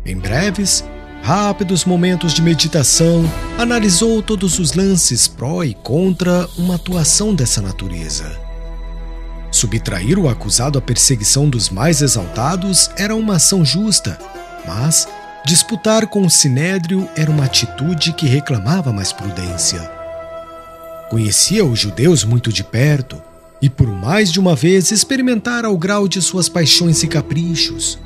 Em breves, rápidos momentos de meditação, analisou todos os lances pró e contra uma atuação dessa natureza. Subtrair o acusado à perseguição dos mais exaltados era uma ação justa, mas disputar com o Sinédrio era uma atitude que reclamava mais prudência. Conhecia os judeus muito de perto e por mais de uma vez experimentara o grau de suas paixões e caprichos.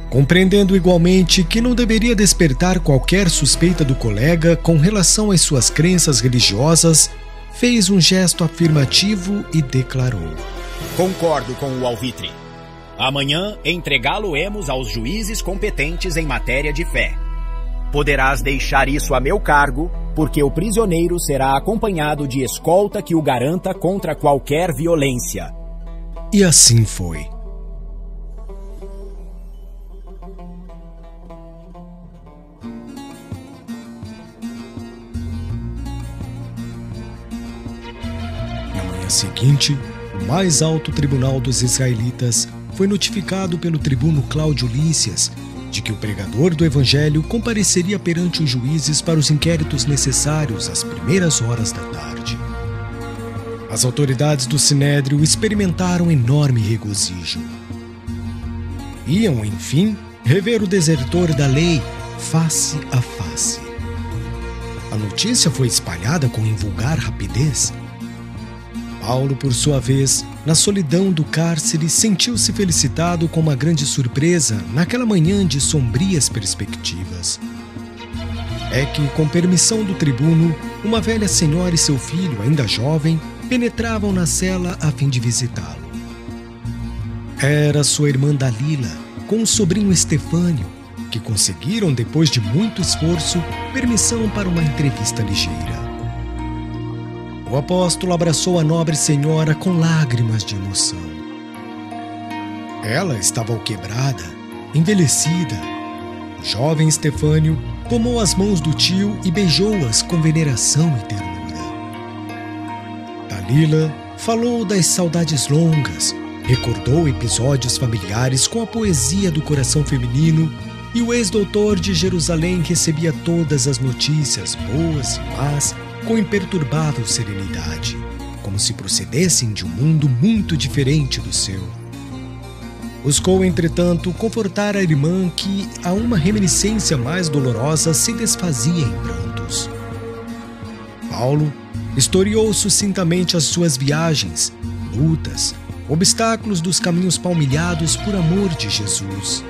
Compreendendo igualmente que não deveria despertar qualquer suspeita do colega com relação às suas crenças religiosas, fez um gesto afirmativo e declarou: Concordo com o alvitre. Amanhã entregá-lo-emos aos juízes competentes em matéria de fé. Poderás deixar isso a meu cargo, porque o prisioneiro será acompanhado de escolta que o garanta contra qualquer violência. E assim foi. Na manhã seguinte, o mais alto tribunal dos israelitas foi notificado pelo tribuno Cláudio Lísias de que o pregador do evangelho compareceria perante os juízes para os inquéritos necessários às primeiras horas da tarde. As autoridades do Sinédrio experimentaram enorme regozijo. Iam, enfim, rever o desertor da lei face a face. A notícia foi espalhada com invulgar rapidez. Paulo, por sua vez, na solidão do cárcere, sentiu-se felicitado com uma grande surpresa naquela manhã de sombrias perspectivas. É que, com permissão do tribuno, uma velha senhora e seu filho, ainda jovem, penetravam na cela a fim de visitá-lo. Era sua irmã Dalila, com o sobrinho Estefânio, que conseguiram, depois de muito esforço, permissão para uma entrevista ligeira. O apóstolo abraçou a nobre senhora com lágrimas de emoção. Ela estava alquebrada, envelhecida. O jovem Estefânio tomou as mãos do tio e beijou-as com veneração e ternura. Dalila falou das saudades longas, recordou episódios familiares com a poesia do coração feminino, e o ex-doutor de Jerusalém recebia todas as notícias, boas e más, com imperturbável serenidade, como se procedessem de um mundo muito diferente do seu. Buscou, entretanto, confortar a irmã que, a uma reminiscência mais dolorosa, se desfazia em prantos. Paulo historiou sucintamente as suas viagens, lutas, obstáculos dos caminhos palmilhados por amor de Jesus.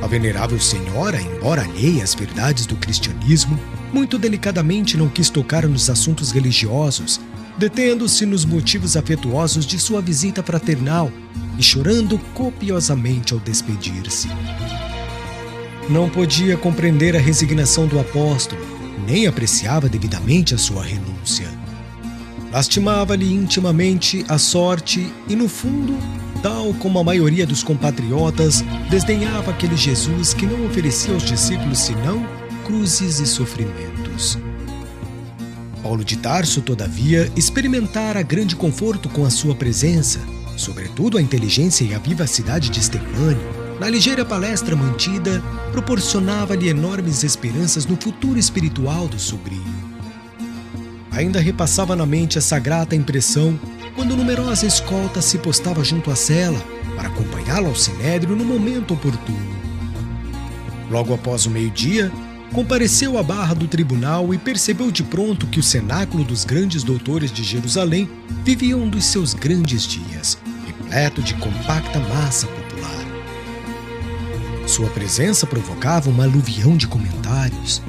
A venerável senhora, embora alheia às verdades do cristianismo, muito delicadamente não quis tocar nos assuntos religiosos, detendo-se nos motivos afetuosos de sua visita fraternal e chorando copiosamente ao despedir-se. Não podia compreender a resignação do apóstolo, nem apreciava devidamente a sua renúncia. Lastimava-lhe intimamente a sorte e, no fundo, tal como a maioria dos compatriotas, desdenhava aquele Jesus que não oferecia aos discípulos senão cruzes e sofrimentos. Paulo de Tarso, todavia, experimentara grande conforto com a sua presença, sobretudo a inteligência e a vivacidade de Estefânio, na ligeira palestra mantida, proporcionava-lhe enormes esperanças no futuro espiritual do sobrinho. Ainda repassava na mente essa grata impressão quando numerosa escolta se postava junto à cela para acompanhá-lo ao sinédrio no momento oportuno. Logo após o meio-dia, compareceu à barra do tribunal e percebeu de pronto que o cenáculo dos grandes doutores de Jerusalém vivia um dos seus grandes dias, repleto de compacta massa popular. Sua presença provocava uma aluvião de comentários.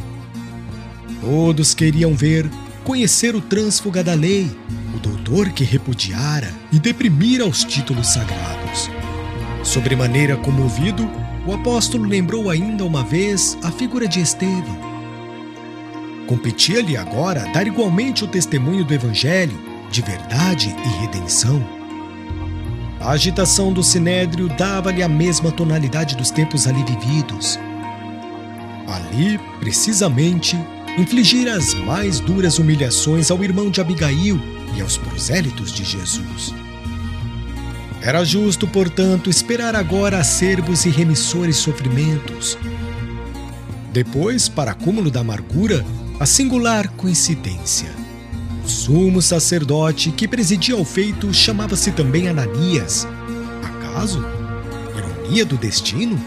Todos queriam ver, conhecer o trânsfuga da lei, o doutor que repudiara e deprimira os títulos sagrados. Sobremaneira comovido, o apóstolo lembrou ainda uma vez a figura de Estevão. Competia-lhe agora dar igualmente o testemunho do Evangelho, de verdade e redenção. A agitação do sinédrio dava-lhe a mesma tonalidade dos tempos ali vividos. Ali, precisamente, infligira as mais duras humilhações ao irmão de Abigail e aos prosélitos de Jesus. Era justo, portanto, esperar agora acerbos e remissores sofrimentos. Depois, para acúmulo da amargura, a singular coincidência. O sumo sacerdote que presidia ao feito chamava-se também Ananias. Acaso? Ironia do destino?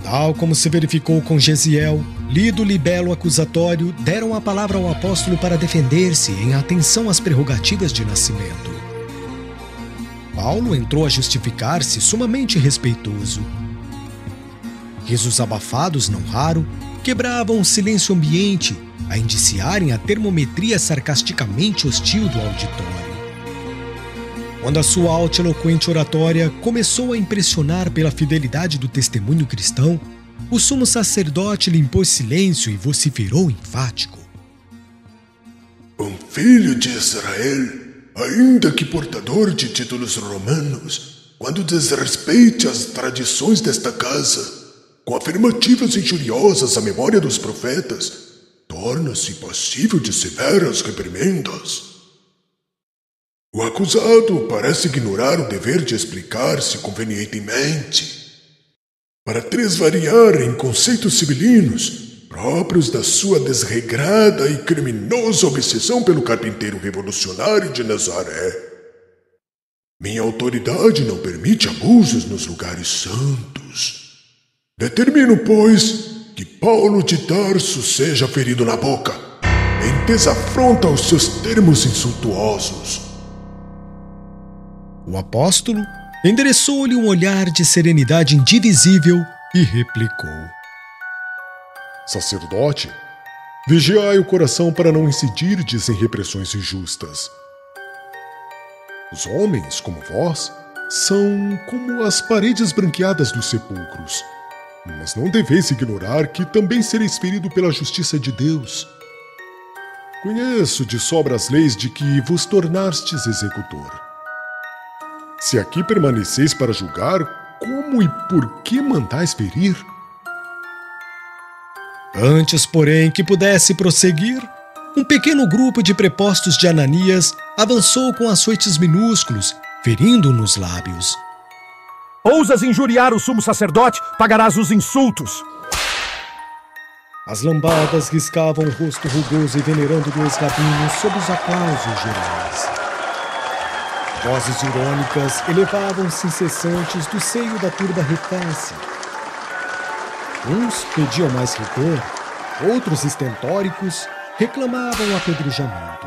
Tal como se verificou com Gesiel, lido o libelo acusatório, deram a palavra ao apóstolo para defender-se em atenção às prerrogativas de nascimento. Paulo entrou a justificar-se sumamente respeitoso. Risos abafados, não raro, quebravam o silêncio ambiente, a indiciarem a termometria sarcasticamente hostil do auditório. Quando a sua alta e eloquente oratória começou a impressionar pela fidelidade do testemunho cristão, o sumo sacerdote lhe impôs silêncio e vociferou enfático: Um filho de Israel, ainda que portador de títulos romanos, quando desrespeite as tradições desta casa, com afirmativas injuriosas à memória dos profetas, torna-se passível de severas reprimendas. O acusado parece ignorar o dever de explicar-se convenientemente, para tresvariar em conceitos civilinos próprios da sua desregrada e criminosa obsessão pelo carpinteiro revolucionário de Nazaré. Minha autoridade não permite abusos nos lugares santos. Determino, pois, que Paulo de Tarso seja ferido na boca, em desafronto aos seus termos insultuosos. O apóstolo endereçou-lhe um olhar de serenidade indivisível e replicou: Sacerdote, vigiai o coração para não incidirdes em repressões injustas. Os homens, como vós, são como as paredes branqueadas dos sepulcros, mas não deveis ignorar que também sereis ferido pela justiça de Deus. Conheço de sobra as leis de que vos tornastes executor. Se aqui permaneceis para julgar, como e por que mandais ferir? Antes, porém, que pudesse prosseguir, um pequeno grupo de prepostos de Ananias avançou com açoites minúsculos, ferindo-o nos lábios. Ousas injuriar o sumo sacerdote, pagarás os insultos. As lambadas riscavam o rosto rugoso e venerando do ex-rabino sob os aplausos gerais. Vozes irônicas elevavam-se incessantes do seio da turba refécia. Uns pediam mais rigor, outros estentóricos reclamavam o apedrejamento.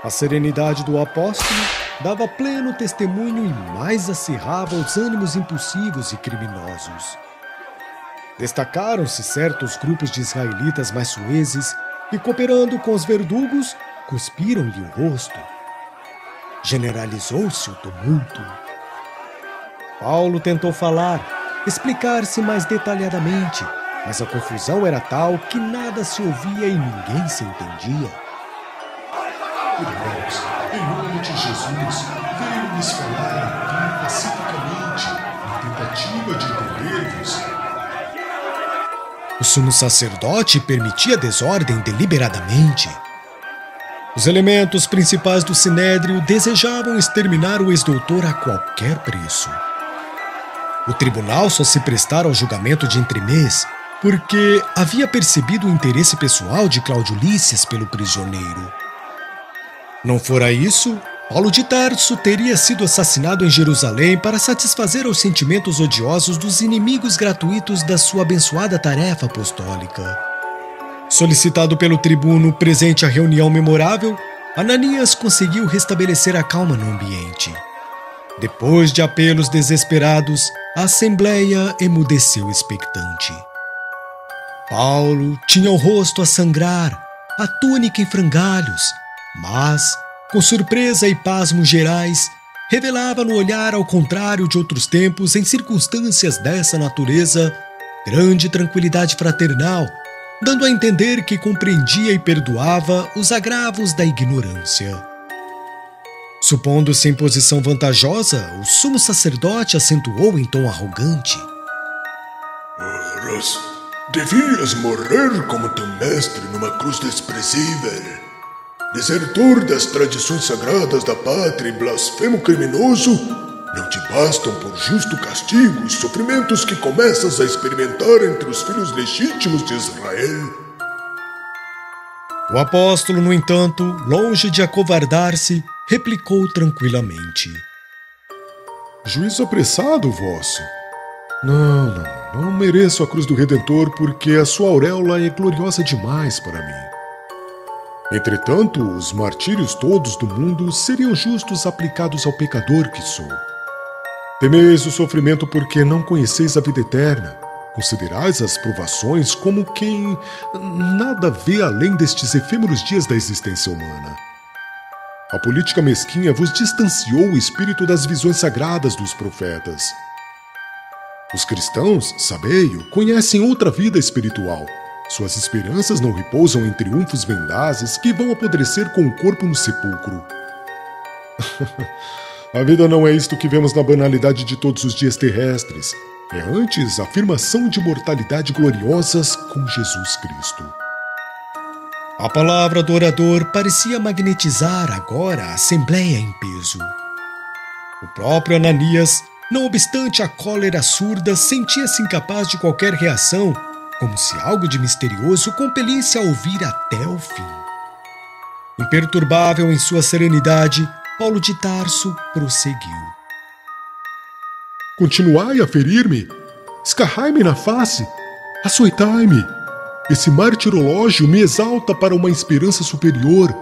A serenidade do apóstolo dava pleno testemunho e mais acirrava os ânimos impulsivos e criminosos. Destacaram-se certos grupos de israelitas mais suezes e, cooperando com os verdugos, cuspiram-lhe o rosto. Generalizou-se o tumulto. Paulo tentou falar, explicar-se mais detalhadamente, mas a confusão era tal que nada se ouvia e ninguém se entendia. Irmãos, em nome de Jesus, venham-nos falar aqui pacificamente, na tentativa de entender-vos. O sumo sacerdote permitia desordem deliberadamente. Os elementos principais do sinédrio desejavam exterminar o ex-doutor a qualquer preço. O tribunal só se prestara ao julgamento de entremês porque havia percebido o interesse pessoal de Cláudio Lísias pelo prisioneiro. Não fora isso, Paulo de Tarso teria sido assassinado em Jerusalém para satisfazer aos sentimentos odiosos dos inimigos gratuitos da sua abençoada tarefa apostólica. Solicitado pelo tribuno presente à reunião memorável, Ananias conseguiu restabelecer a calma no ambiente. Depois de apelos desesperados, a assembleia emudeceu expectante. Paulo tinha o rosto a sangrar, a túnica em frangalhos, mas, com surpresa e pasmos gerais, revelava no olhar, ao contrário de outros tempos, em circunstâncias dessa natureza, grande tranquilidade fraternal, dando a entender que compreendia e perdoava os agravos da ignorância. Supondo-se em posição vantajosa, o sumo sacerdote acentuou em tom arrogante: Ras, devias morrer como teu mestre numa cruz desprezível. Desertor das tradições sagradas da pátria e blasfemo criminoso, não te bastam por justo castigo os sofrimentos que começas a experimentar entre os filhos legítimos de Israel. O apóstolo, no entanto, longe de acovardar-se, replicou tranquilamente: Juízo apressado, vosso. Não mereço a cruz do Redentor porque a sua auréola é gloriosa demais para mim. Entretanto, os martírios todos do mundo seriam justos aplicados ao pecador que sou. Temeis o sofrimento porque não conheceis a vida eterna. Considerais as provações como quem nada vê além destes efêmeros dias da existência humana. A política mesquinha vos distanciou o espírito das visões sagradas dos profetas. Os cristãos, sabei-o, conhecem outra vida espiritual. Suas esperanças não repousam em triunfos mendazes que vão apodrecer com o corpo no sepulcro. A vida não é isto que vemos na banalidade de todos os dias terrestres. É antes a afirmação de mortalidade gloriosas com Jesus Cristo. A palavra do orador parecia magnetizar agora a assembleia em peso. O próprio Ananias, não obstante a cólera surda, sentia-se incapaz de qualquer reação, como se algo de misterioso o compelisse a ouvir até o fim. Imperturbável em sua serenidade, Paulo de Tarso prosseguiu: Continuai a ferir-me, escarrai-me na face, açoitai-me, Esse martirológio me exalta para uma esperança superior,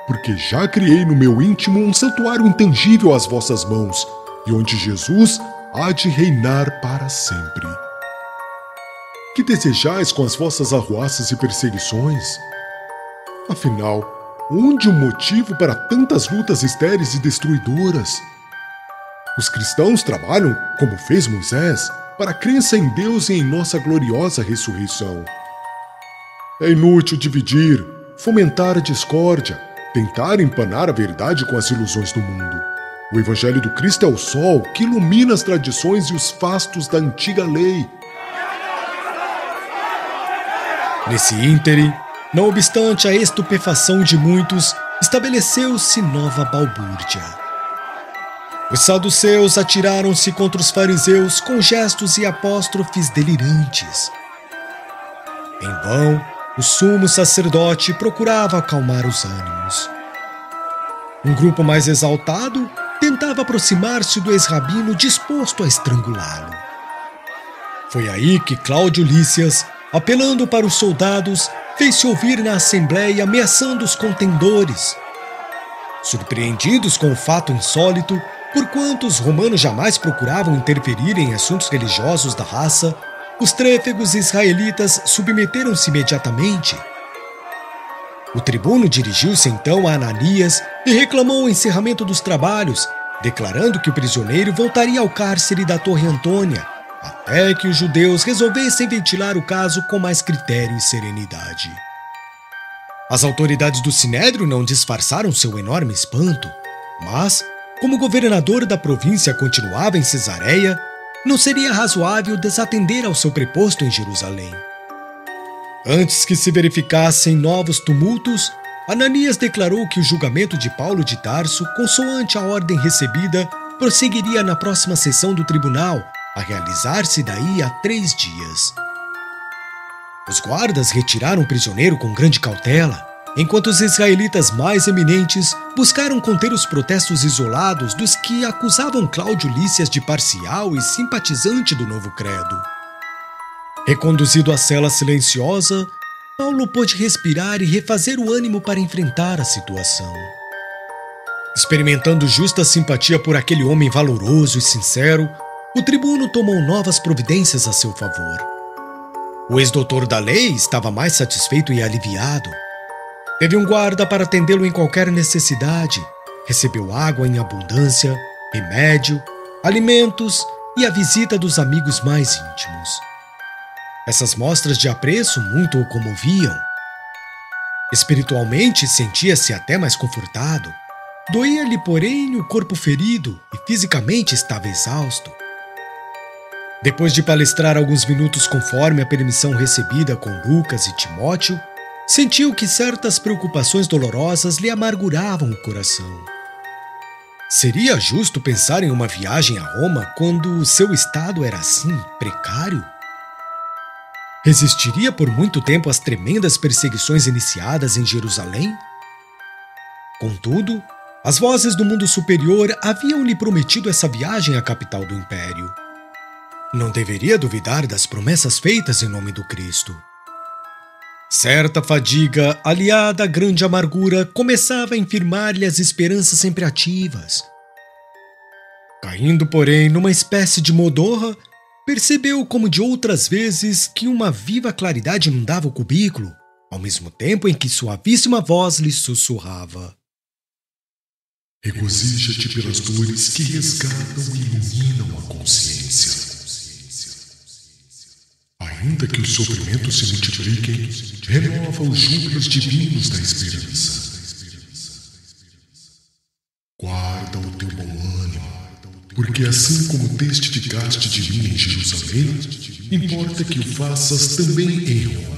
porque já criei no meu íntimo um santuário intangível às vossas mãos, e onde Jesus há de reinar para sempre. Que desejais com as vossas arruaças e perseguições? Afinal, onde o motivo para tantas lutas estéreis e destruidoras? Os cristãos trabalham, como fez Moisés, para a crença em Deus e em nossa gloriosa ressurreição. É inútil dividir, fomentar a discórdia, tentar empanar a verdade com as ilusões do mundo. O Evangelho do Cristo é o sol que ilumina as tradições e os fastos da antiga lei. Nesse ínterim, não obstante a estupefação de muitos, estabeleceu-se nova balbúrdia. Os saduceus atiraram-se contra os fariseus com gestos e apóstrofes delirantes. Em vão, o sumo sacerdote procurava acalmar os ânimos. Um grupo mais exaltado tentava aproximar-se do ex-rabino disposto a estrangulá-lo. Foi aí que Cláudio Lícias, apelando para os soldados, fez-se ouvir na assembleia ameaçando os contendores. Surpreendidos com o fato insólito, porquanto os romanos jamais procuravam interferir em assuntos religiosos da raça, os trêfegos israelitas submeteram-se imediatamente. O tribuno dirigiu-se então a Ananias e reclamou o encerramento dos trabalhos, declarando que o prisioneiro voltaria ao cárcere da Torre Antônia, até que os judeus resolvessem ventilar o caso com mais critério e serenidade. As autoridades do Sinédrio não disfarçaram seu enorme espanto, mas, como o governador da província continuava em Cesareia, não seria razoável desatender ao seu preposto em Jerusalém. Antes que se verificassem novos tumultos, Ananias declarou que o julgamento de Paulo de Tarso, consoante a ordem recebida, prosseguiria na próxima sessão do tribunal, a realizar-se daí a 3 dias. Os guardas retiraram o prisioneiro com grande cautela, enquanto os israelitas mais eminentes buscaram conter os protestos isolados dos que acusavam Cláudio Lícias de parcial e simpatizante do novo credo. Reconduzido à cela silenciosa, Paulo pôde respirar e refazer o ânimo para enfrentar a situação. Experimentando justa simpatia por aquele homem valoroso e sincero, o tribuno tomou novas providências a seu favor. O ex-doutor da lei estava mais satisfeito e aliviado. Teve um guarda para atendê-lo em qualquer necessidade, recebeu água em abundância, remédio, alimentos e a visita dos amigos mais íntimos. Essas mostras de apreço muito o comoviam. Espiritualmente sentia-se até mais confortado. Doía-lhe, porém, o corpo ferido e fisicamente estava exausto. Depois de palestrar alguns minutos conforme a permissão recebida com Lucas e Timóteo, sentiu que certas preocupações dolorosas lhe amarguravam o coração. Seria justo pensar em uma viagem a Roma quando seu estado era assim precário? Resistiria por muito tempo às tremendas perseguições iniciadas em Jerusalém? Contudo, as vozes do mundo superior haviam-lhe prometido essa viagem à capital do império. Não deveria duvidar das promessas feitas em nome do Cristo. Certa fadiga, aliada à grande amargura, começava a infirmar-lhe as esperanças sempre ativas. Caindo, porém, numa espécie de modorra, percebeu, como de outras vezes, que uma viva claridade inundava o cubículo, ao mesmo tempo em que suavíssima voz lhe sussurrava: regozija-te pelas dores que resgatam e iluminam a consciência. Ainda que os sofrimentos se multipliquem, renova os júbilos divinos da esperança. Guarda o teu bom ânimo, porque assim como testificaste de mim em Jerusalém, importa que o faças também em Roma.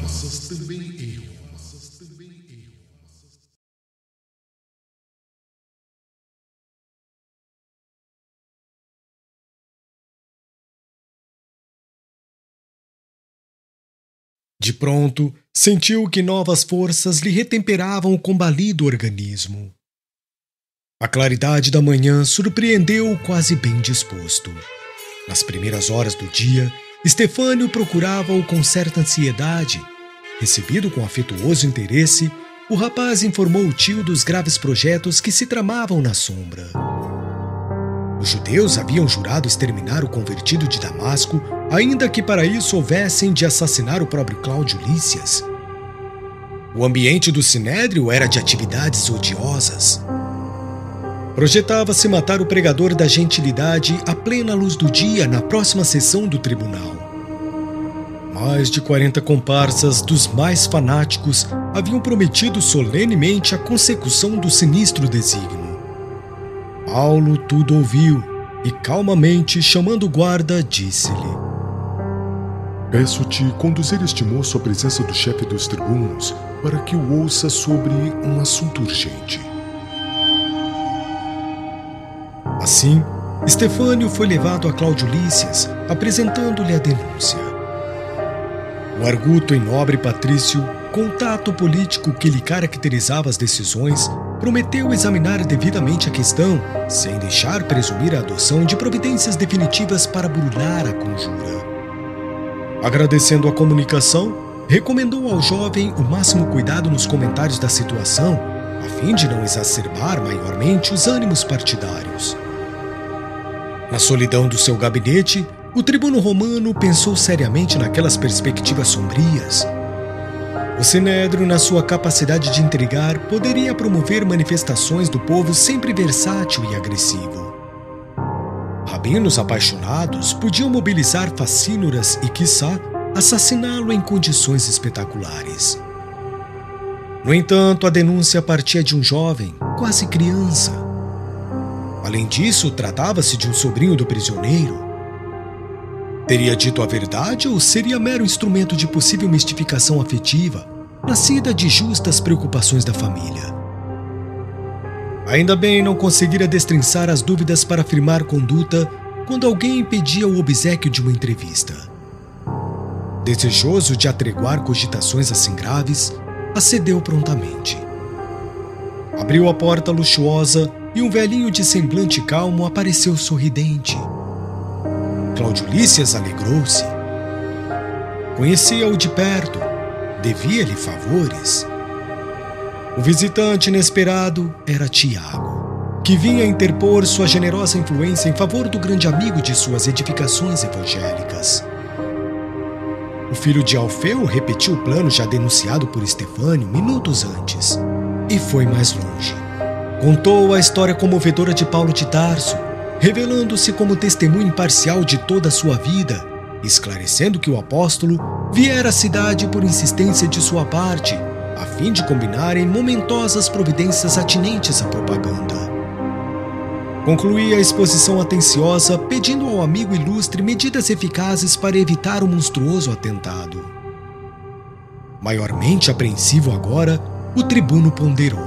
De pronto, sentiu que novas forças lhe retemperavam o combalido organismo. A claridade da manhã surpreendeu-o quase bem disposto. Nas primeiras horas do dia, Estefânio procurava-o com certa ansiedade, Recebido com afetuoso interesse, o rapaz informou o tio dos graves projetos que se tramavam na sombra. Os judeus haviam jurado exterminar o convertido de Damasco, ainda que para isso houvessem de assassinar o próprio Cláudio Lísias. O ambiente do Sinédrio era de atividades odiosas. Projetava-se matar o pregador da gentilidade à plena luz do dia na próxima sessão do tribunal. Mais de 40 comparsas dos mais fanáticos haviam prometido solenemente a consecução do sinistro desígnio. Paulo tudo ouviu e, calmamente chamando o guarda, disse-lhe: Peço-te conduzir este moço à presença do chefe dos tribunos para que o ouça sobre um assunto urgente. Assim, Estefânio foi levado a Cláudio Lísias, apresentando-lhe a denúncia. O arguto e nobre patrício, com o tato político que lhe caracterizava as decisões, prometeu examinar devidamente a questão, sem deixar presumir a adoção de providências definitivas para burlar a conjura. Agradecendo a comunicação, recomendou ao jovem o máximo cuidado nos comentários da situação, a fim de não exacerbar maiormente os ânimos partidários. Na solidão do seu gabinete, o tribuno romano pensou seriamente naquelas perspectivas sombrias. O Sinédrio, na sua capacidade de intrigar, poderia promover manifestações do povo sempre versátil e agressivo. Rabinos apaixonados podiam mobilizar facínoras e, quiçá, assassiná-lo em condições espetaculares. No entanto, a denúncia partia de um jovem, quase criança. Além disso, tratava-se de um sobrinho do prisioneiro. Teria dito a verdade ou seria mero instrumento de possível mistificação afetiva, nascida de justas preocupações da família? Ainda bem não conseguira destrinçar as dúvidas para afirmar conduta quando alguém impedia o obséquio de uma entrevista. Desejoso de atreguar cogitações assim graves, acedeu prontamente. Abriu a porta luxuosa e um velhinho de semblante calmo apareceu sorridente. Cláudio Lísias alegrou-se. Conhecia-o de perto, devia-lhe favores. O visitante inesperado era Tiago, que vinha interpor sua generosa influência em favor do grande amigo de suas edificações evangélicas. O filho de Alfeu repetiu o plano já denunciado por Estefânio minutos antes e foi mais longe. Contou a história comovedora de Paulo de Tarso, revelando-se como testemunho imparcial de toda a sua vida, esclarecendo que o apóstolo viera à cidade por insistência de sua parte, a fim de combinarem momentosas providências atinentes à propaganda. Concluía a exposição atenciosa pedindo ao amigo ilustre medidas eficazes para evitar o monstruoso atentado. Maiormente apreensivo agora, o tribuno ponderou: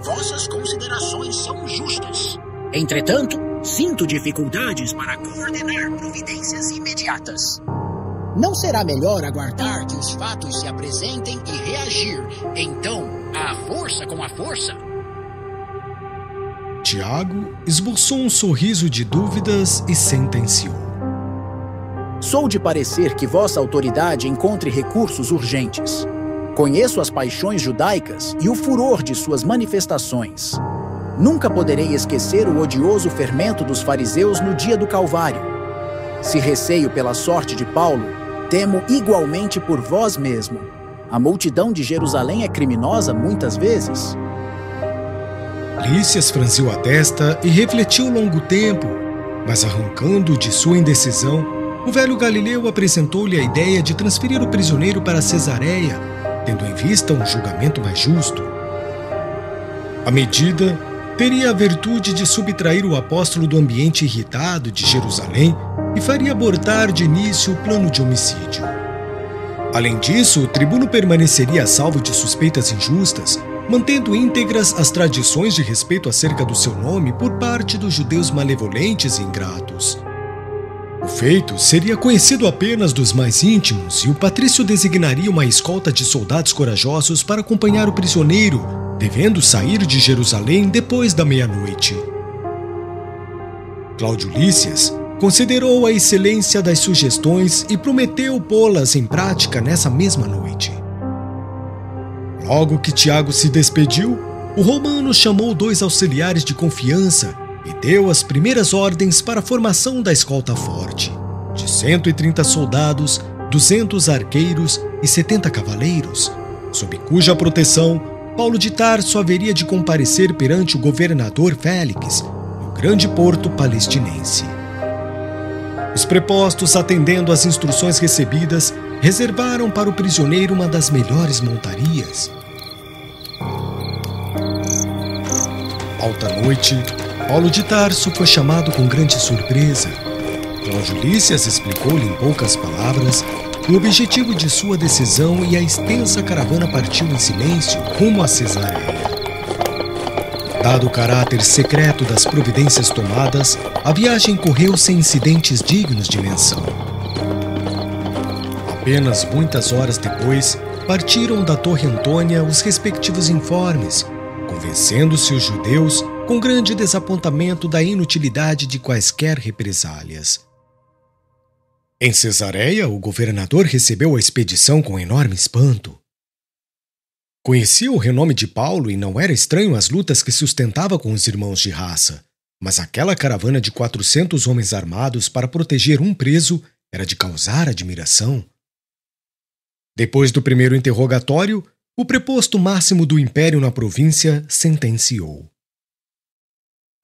Vossas considerações são justas. Entretanto, sinto dificuldades para coordenar providências imediatas. Não será melhor aguardar que os fatos se apresentem e reagir, então, à força com a força? Tiago esboçou um sorriso de dúvidas e sentenciou: Sou de parecer que vossa autoridade encontre recursos urgentes. Conheço as paixões judaicas e o furor de suas manifestações. Nunca poderei esquecer o odioso fermento dos fariseus no dia do Calvário. Se receio pela sorte de Paulo, temo igualmente por vós mesmo. A multidão de Jerusalém é criminosa muitas vezes. Lísias franziu a testa e refletiu longo tempo, mas arrancando de sua indecisão, o velho Galileu apresentou-lhe a ideia de transferir o prisioneiro para Cesareia, tendo em vista um julgamento mais justo. A medida teria a virtude de subtrair o apóstolo do ambiente irritado de Jerusalém e faria abortar de início o plano de homicídio. Além disso, o tribuno permaneceria a salvo de suspeitas injustas, mantendo íntegras as tradições de respeito acerca do seu nome por parte dos judeus malevolentes e ingratos. O feito seria conhecido apenas dos mais íntimos e o patrício designaria uma escolta de soldados corajosos para acompanhar o prisioneiro, devendo sair de Jerusalém depois da meia-noite. Cláudio Lísias considerou a excelência das sugestões e prometeu pô-las em prática nessa mesma noite. Logo que Tiago se despediu, o romano chamou 2 auxiliares de confiança e deu as primeiras ordens para a formação da escolta forte, de 130 soldados, 200 arqueiros e 70 cavaleiros, sob cuja proteção Paulo de Tarso haveria de comparecer perante o governador Félix, no grande porto palestinense. Os prepostos, atendendo às instruções recebidas, reservaram para o prisioneiro uma das melhores montarias. Alta noite, Paulo de Tarso foi chamado com grande surpresa. Cláudio Lísias explicou-lhe em poucas palavras o objetivo de sua decisão e a extensa caravana partiu em silêncio rumo a Cesareia. Dado o caráter secreto das providências tomadas, a viagem correu sem incidentes dignos de menção. Apenas muitas horas depois, partiram da Torre Antônia os respectivos informes, convencendo-se os judeus com grande desapontamento da inutilidade de quaisquer represálias. Em Cesareia, o governador recebeu a expedição com enorme espanto. Conhecia o renome de Paulo e não era estranho às lutas que sustentava com os irmãos de raça, mas aquela caravana de 400 homens armados para proteger um preso era de causar admiração. Depois do primeiro interrogatório, o preposto máximo do império na província sentenciou: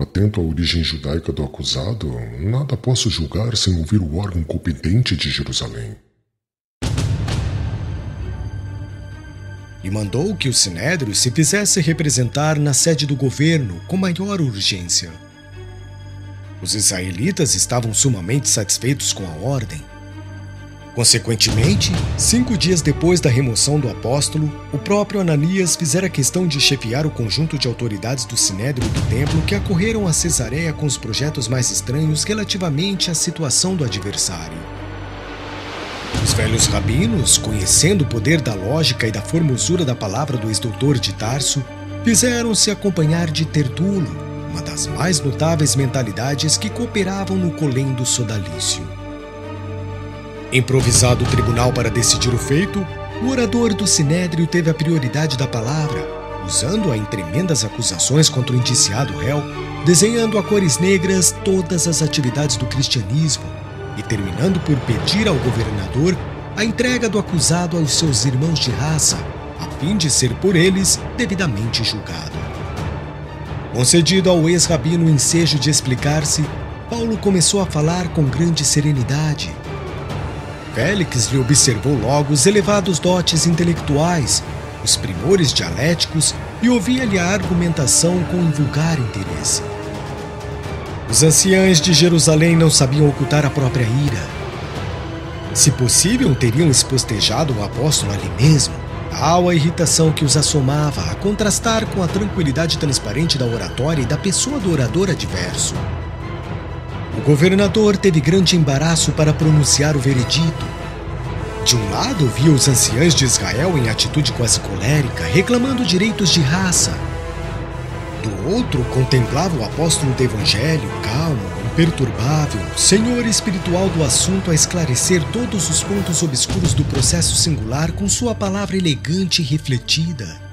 Atento à origem judaica do acusado, nada posso julgar sem ouvir o órgão competente de Jerusalém. E mandou que o Sinédrio se fizesse representar na sede do governo com maior urgência. Os israelitas estavam sumamente satisfeitos com a ordem. Consequentemente, 5 dias depois da remoção do apóstolo, o próprio Ananias fizera questão de chefiar o conjunto de autoridades do Sinédrio do Templo que acorreram a Cesareia com os projetos mais estranhos relativamente à situação do adversário. Os velhos rabinos, conhecendo o poder da lógica e da formosura da palavra do ex-doutor de Tarso, fizeram-se acompanhar de Tertulo, uma das mais notáveis mentalidades que cooperavam no colendo sodalício. Improvisado o tribunal para decidir o feito, o orador do Sinédrio teve a prioridade da palavra, usando-a em tremendas acusações contra o indiciado réu, desenhando a cores negras todas as atividades do cristianismo e terminando por pedir ao governador a entrega do acusado aos seus irmãos de raça, a fim de ser por eles devidamente julgado. Concedido ao ex-rabino o ensejo de explicar-se, Paulo começou a falar com grande serenidade. Félix lhe observou logo os elevados dotes intelectuais, os primores dialéticos e ouvia-lhe a argumentação com invulgar interesse. Os anciãos de Jerusalém não sabiam ocultar a própria ira. Se possível, teriam espostejado o apóstolo ali mesmo, tal a irritação que os assomava a contrastar com a tranquilidade transparente da oratória e da pessoa do orador adverso. O governador teve grande embaraço para pronunciar o veredito. De um lado, via os anciãos de Israel em atitude quase colérica, reclamando direitos de raça. Do outro, contemplava o apóstolo do evangelho, calmo, imperturbável, senhor espiritual do assunto a esclarecer todos os pontos obscuros do processo singular com sua palavra elegante e refletida.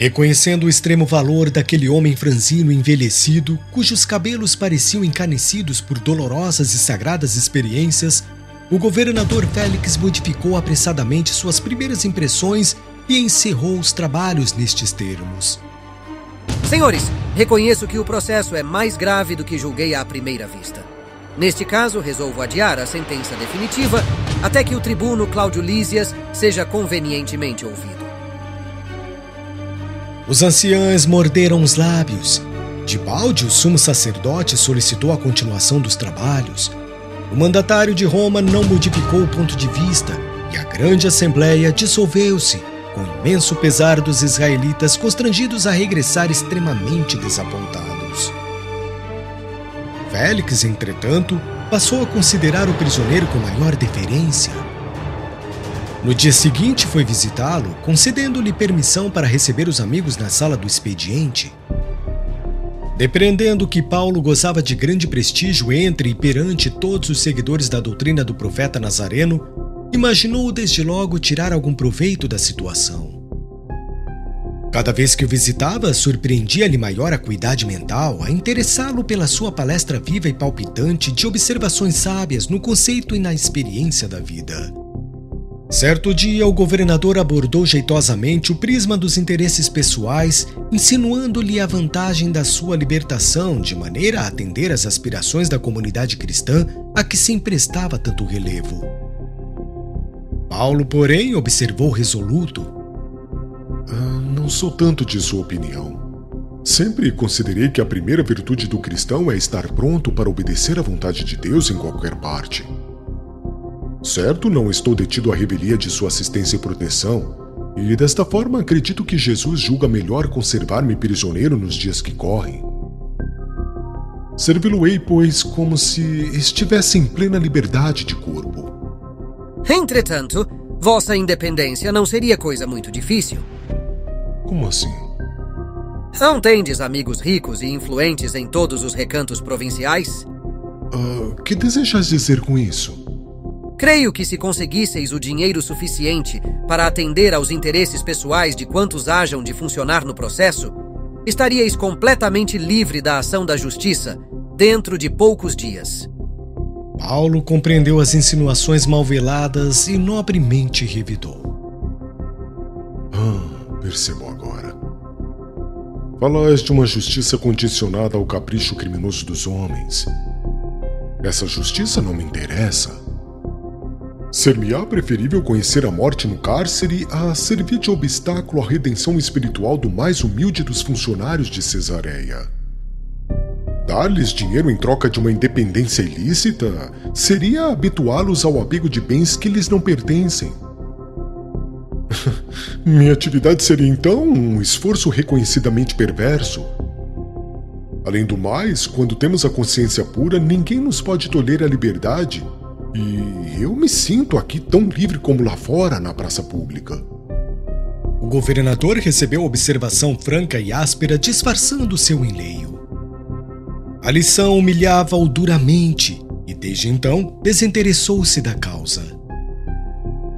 Reconhecendo o extremo valor daquele homem franzino e envelhecido, cujos cabelos pareciam encanecidos por dolorosas e sagradas experiências, o governador Félix modificou apressadamente suas primeiras impressões e encerrou os trabalhos nestes termos: Senhores, reconheço que o processo é mais grave do que julguei à primeira vista. Neste caso, resolvo adiar a sentença definitiva até que o tribuno Cláudio Lísias seja convenientemente ouvido. Os anciãos morderam os lábios. Debalde, o sumo sacerdote solicitou a continuação dos trabalhos. O mandatário de Roma não modificou o ponto de vista e a grande assembleia dissolveu-se, com imenso pesar dos israelitas constrangidos a regressar extremamente desapontados. Félix, entretanto, passou a considerar o prisioneiro com maior deferência. No dia seguinte foi visitá-lo, concedendo-lhe permissão para receber os amigos na sala do expediente. Depreendendo que Paulo gozava de grande prestígio entre e perante todos os seguidores da doutrina do profeta Nazareno, imaginou desde logo tirar algum proveito da situação. Cada vez que o visitava, surpreendia-lhe maior acuidade mental a interessá-lo pela sua palestra viva e palpitante de observações sábias no conceito e na experiência da vida. Certo dia, o governador abordou jeitosamente o prisma dos interesses pessoais, insinuando-lhe a vantagem da sua libertação de maneira a atender às aspirações da comunidade cristã a que se emprestava tanto relevo. Paulo, porém, observou resoluto. Não sou tanto de sua opinião. Sempre considerei que a primeira virtude do cristão é estar pronto para obedecer à vontade de Deus em qualquer parte. Certo, não estou detido à revelia de sua assistência e proteção, e desta forma acredito que Jesus julga melhor conservar-me prisioneiro nos dias que correm. Servi-lo-ei, pois, como se estivesse em plena liberdade de corpo. Entretanto, vossa independência não seria coisa muito difícil. Como assim? Não tendes amigos ricos e influentes em todos os recantos provinciais? Que desejas dizer com isso? Creio que se conseguisseis o dinheiro suficiente para atender aos interesses pessoais de quantos hajam de funcionar no processo, estaríeis completamente livre da ação da justiça dentro de poucos dias. Paulo compreendeu as insinuações malveladas e nobremente revidou. Percebo agora. Falas de uma justiça condicionada ao capricho criminoso dos homens. Essa justiça não me interessa. Ser-me-á preferível conhecer a morte no cárcere a servir de obstáculo à redenção espiritual do mais humilde dos funcionários de Cesareia. Dar-lhes dinheiro em troca de uma independência ilícita seria habituá-los ao apego de bens que lhes não pertencem. Minha atividade seria então um esforço reconhecidamente perverso. Além do mais, quando temos a consciência pura, ninguém nos pode tolher a liberdade, e eu me sinto aqui tão livre como lá fora, na praça pública. O governador recebeu a observação franca e áspera, disfarçando seu enleio. A lição humilhava-o duramente, e desde então desinteressou-se da causa.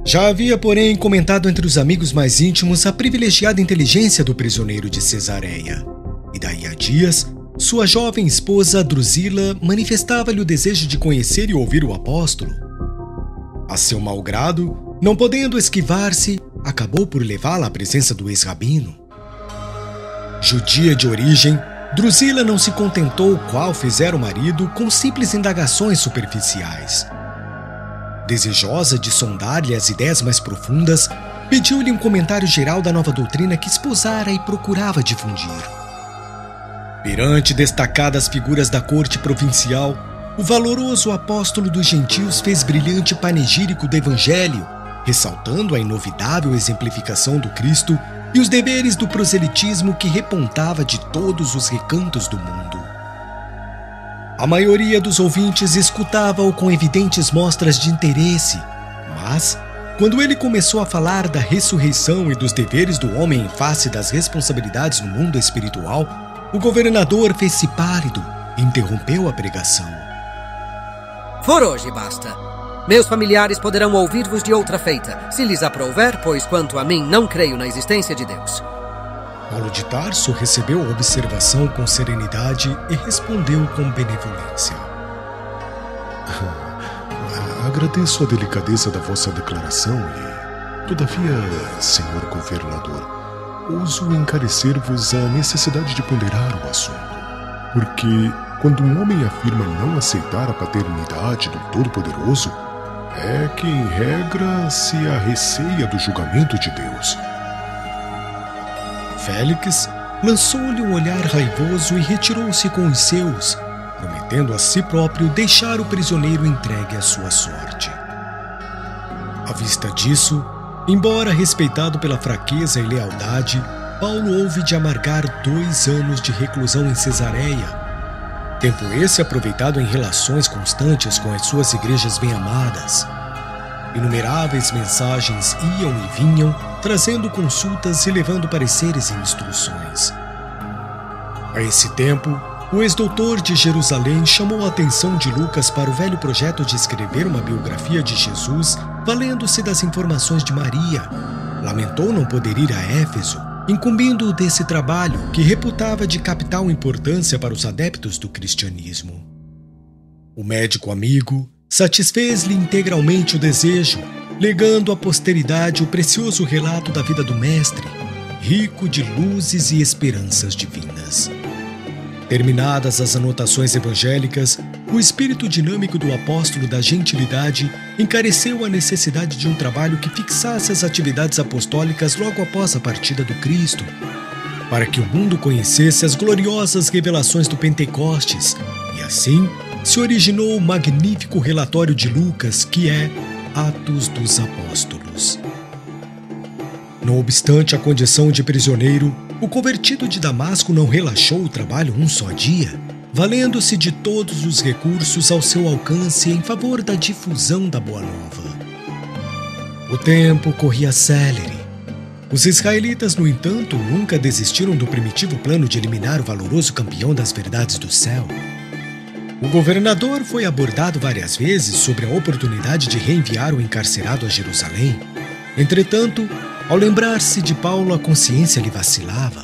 Já havia, porém, comentado entre os amigos mais íntimos a privilegiada inteligência do prisioneiro de Cesareia. E daí a dias, sua jovem esposa, Drusila, manifestava-lhe o desejo de conhecer e ouvir o apóstolo. A seu mau grado, não podendo esquivar-se, acabou por levá-la à presença do ex-rabino. Judia de origem, Drusila não se contentou, qual fizera o marido, com simples indagações superficiais. Desejosa de sondar-lhe as ideias mais profundas, pediu-lhe um comentário geral da nova doutrina que esposara e procurava difundir. Perante destacadas figuras da corte provincial, o valoroso apóstolo dos gentios fez brilhante panegírico do evangelho, ressaltando a inovidável exemplificação do Cristo e os deveres do proselitismo que repontava de todos os recantos do mundo. A maioria dos ouvintes escutava-o com evidentes mostras de interesse, mas, quando ele começou a falar da ressurreição e dos deveres do homem em face das responsabilidades no mundo espiritual, o governador fez-se pálido e interrompeu a pregação. Por hoje basta. Meus familiares poderão ouvir-vos de outra feita, se lhes aprouver, pois quanto a mim não creio na existência de Deus. Paulo de Tarso recebeu a observação com serenidade e respondeu com benevolência. Agradeço a delicadeza da vossa declaração e, todavia, senhor governador, ouso encarecer-vos a necessidade de ponderar o assunto. Porque, quando um homem afirma não aceitar a paternidade do Todo-Poderoso, é que, em regra, se arreceia do julgamento de Deus. Félix lançou-lhe um olhar raivoso e retirou-se com os seus, prometendo a si próprio deixar o prisioneiro entregue à sua sorte. À vista disso, embora respeitado pela fraqueza e lealdade, Paulo houve de amargar 2 anos de reclusão em Cesareia, tempo esse aproveitado em relações constantes com as suas igrejas bem-amadas. Inumeráveis mensagens iam e vinham, trazendo consultas e levando pareceres e instruções. A esse tempo, o ex-doutor de Jerusalém chamou a atenção de Lucas para o velho projeto de escrever uma biografia de Jesus, valendo-se das informações de Maria. Lamentou não poder ir a Éfeso, incumbindo-o desse trabalho que reputava de capital importância para os adeptos do cristianismo. O médico amigo satisfez-lhe integralmente o desejo, legando à posteridade o precioso relato da vida do mestre, rico de luzes e esperanças divinas. Terminadas as anotações evangélicas, o espírito dinâmico do apóstolo da gentilidade encareceu a necessidade de um trabalho que fixasse as atividades apostólicas logo após a partida do Cristo, para que o mundo conhecesse as gloriosas revelações do Pentecostes, e assim se originou o magnífico relatório de Lucas, que é Atos dos Apóstolos. Não obstante a condição de prisioneiro, o convertido de Damasco não relaxou o trabalho um só dia, valendo-se de todos os recursos ao seu alcance em favor da difusão da Boa Nova. O tempo corria célere. Os israelitas, no entanto, nunca desistiram do primitivo plano de eliminar o valoroso campeão das verdades do céu. O governador foi abordado várias vezes sobre a oportunidade de reenviar o encarcerado a Jerusalém. Entretanto, ao lembrar-se de Paulo, a consciência lhe vacilava.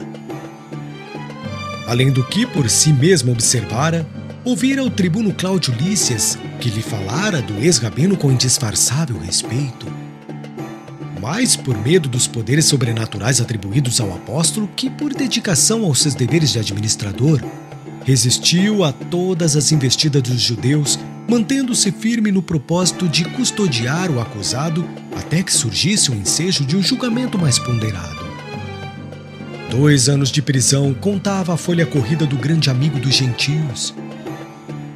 Além do que por si mesmo observara, ouvira o tribuno Cláudio Lísias, que lhe falara do ex-rabino com indisfarçável respeito. Mais por medo dos poderes sobrenaturais atribuídos ao apóstolo que por dedicação aos seus deveres de administrador, resistiu a todas as investidas dos judeus, mantendo-se firme no propósito de custodiar o acusado até que surgisse o ensejo de um julgamento mais ponderado. 2 anos de prisão contava a folha corrida do grande amigo dos gentios.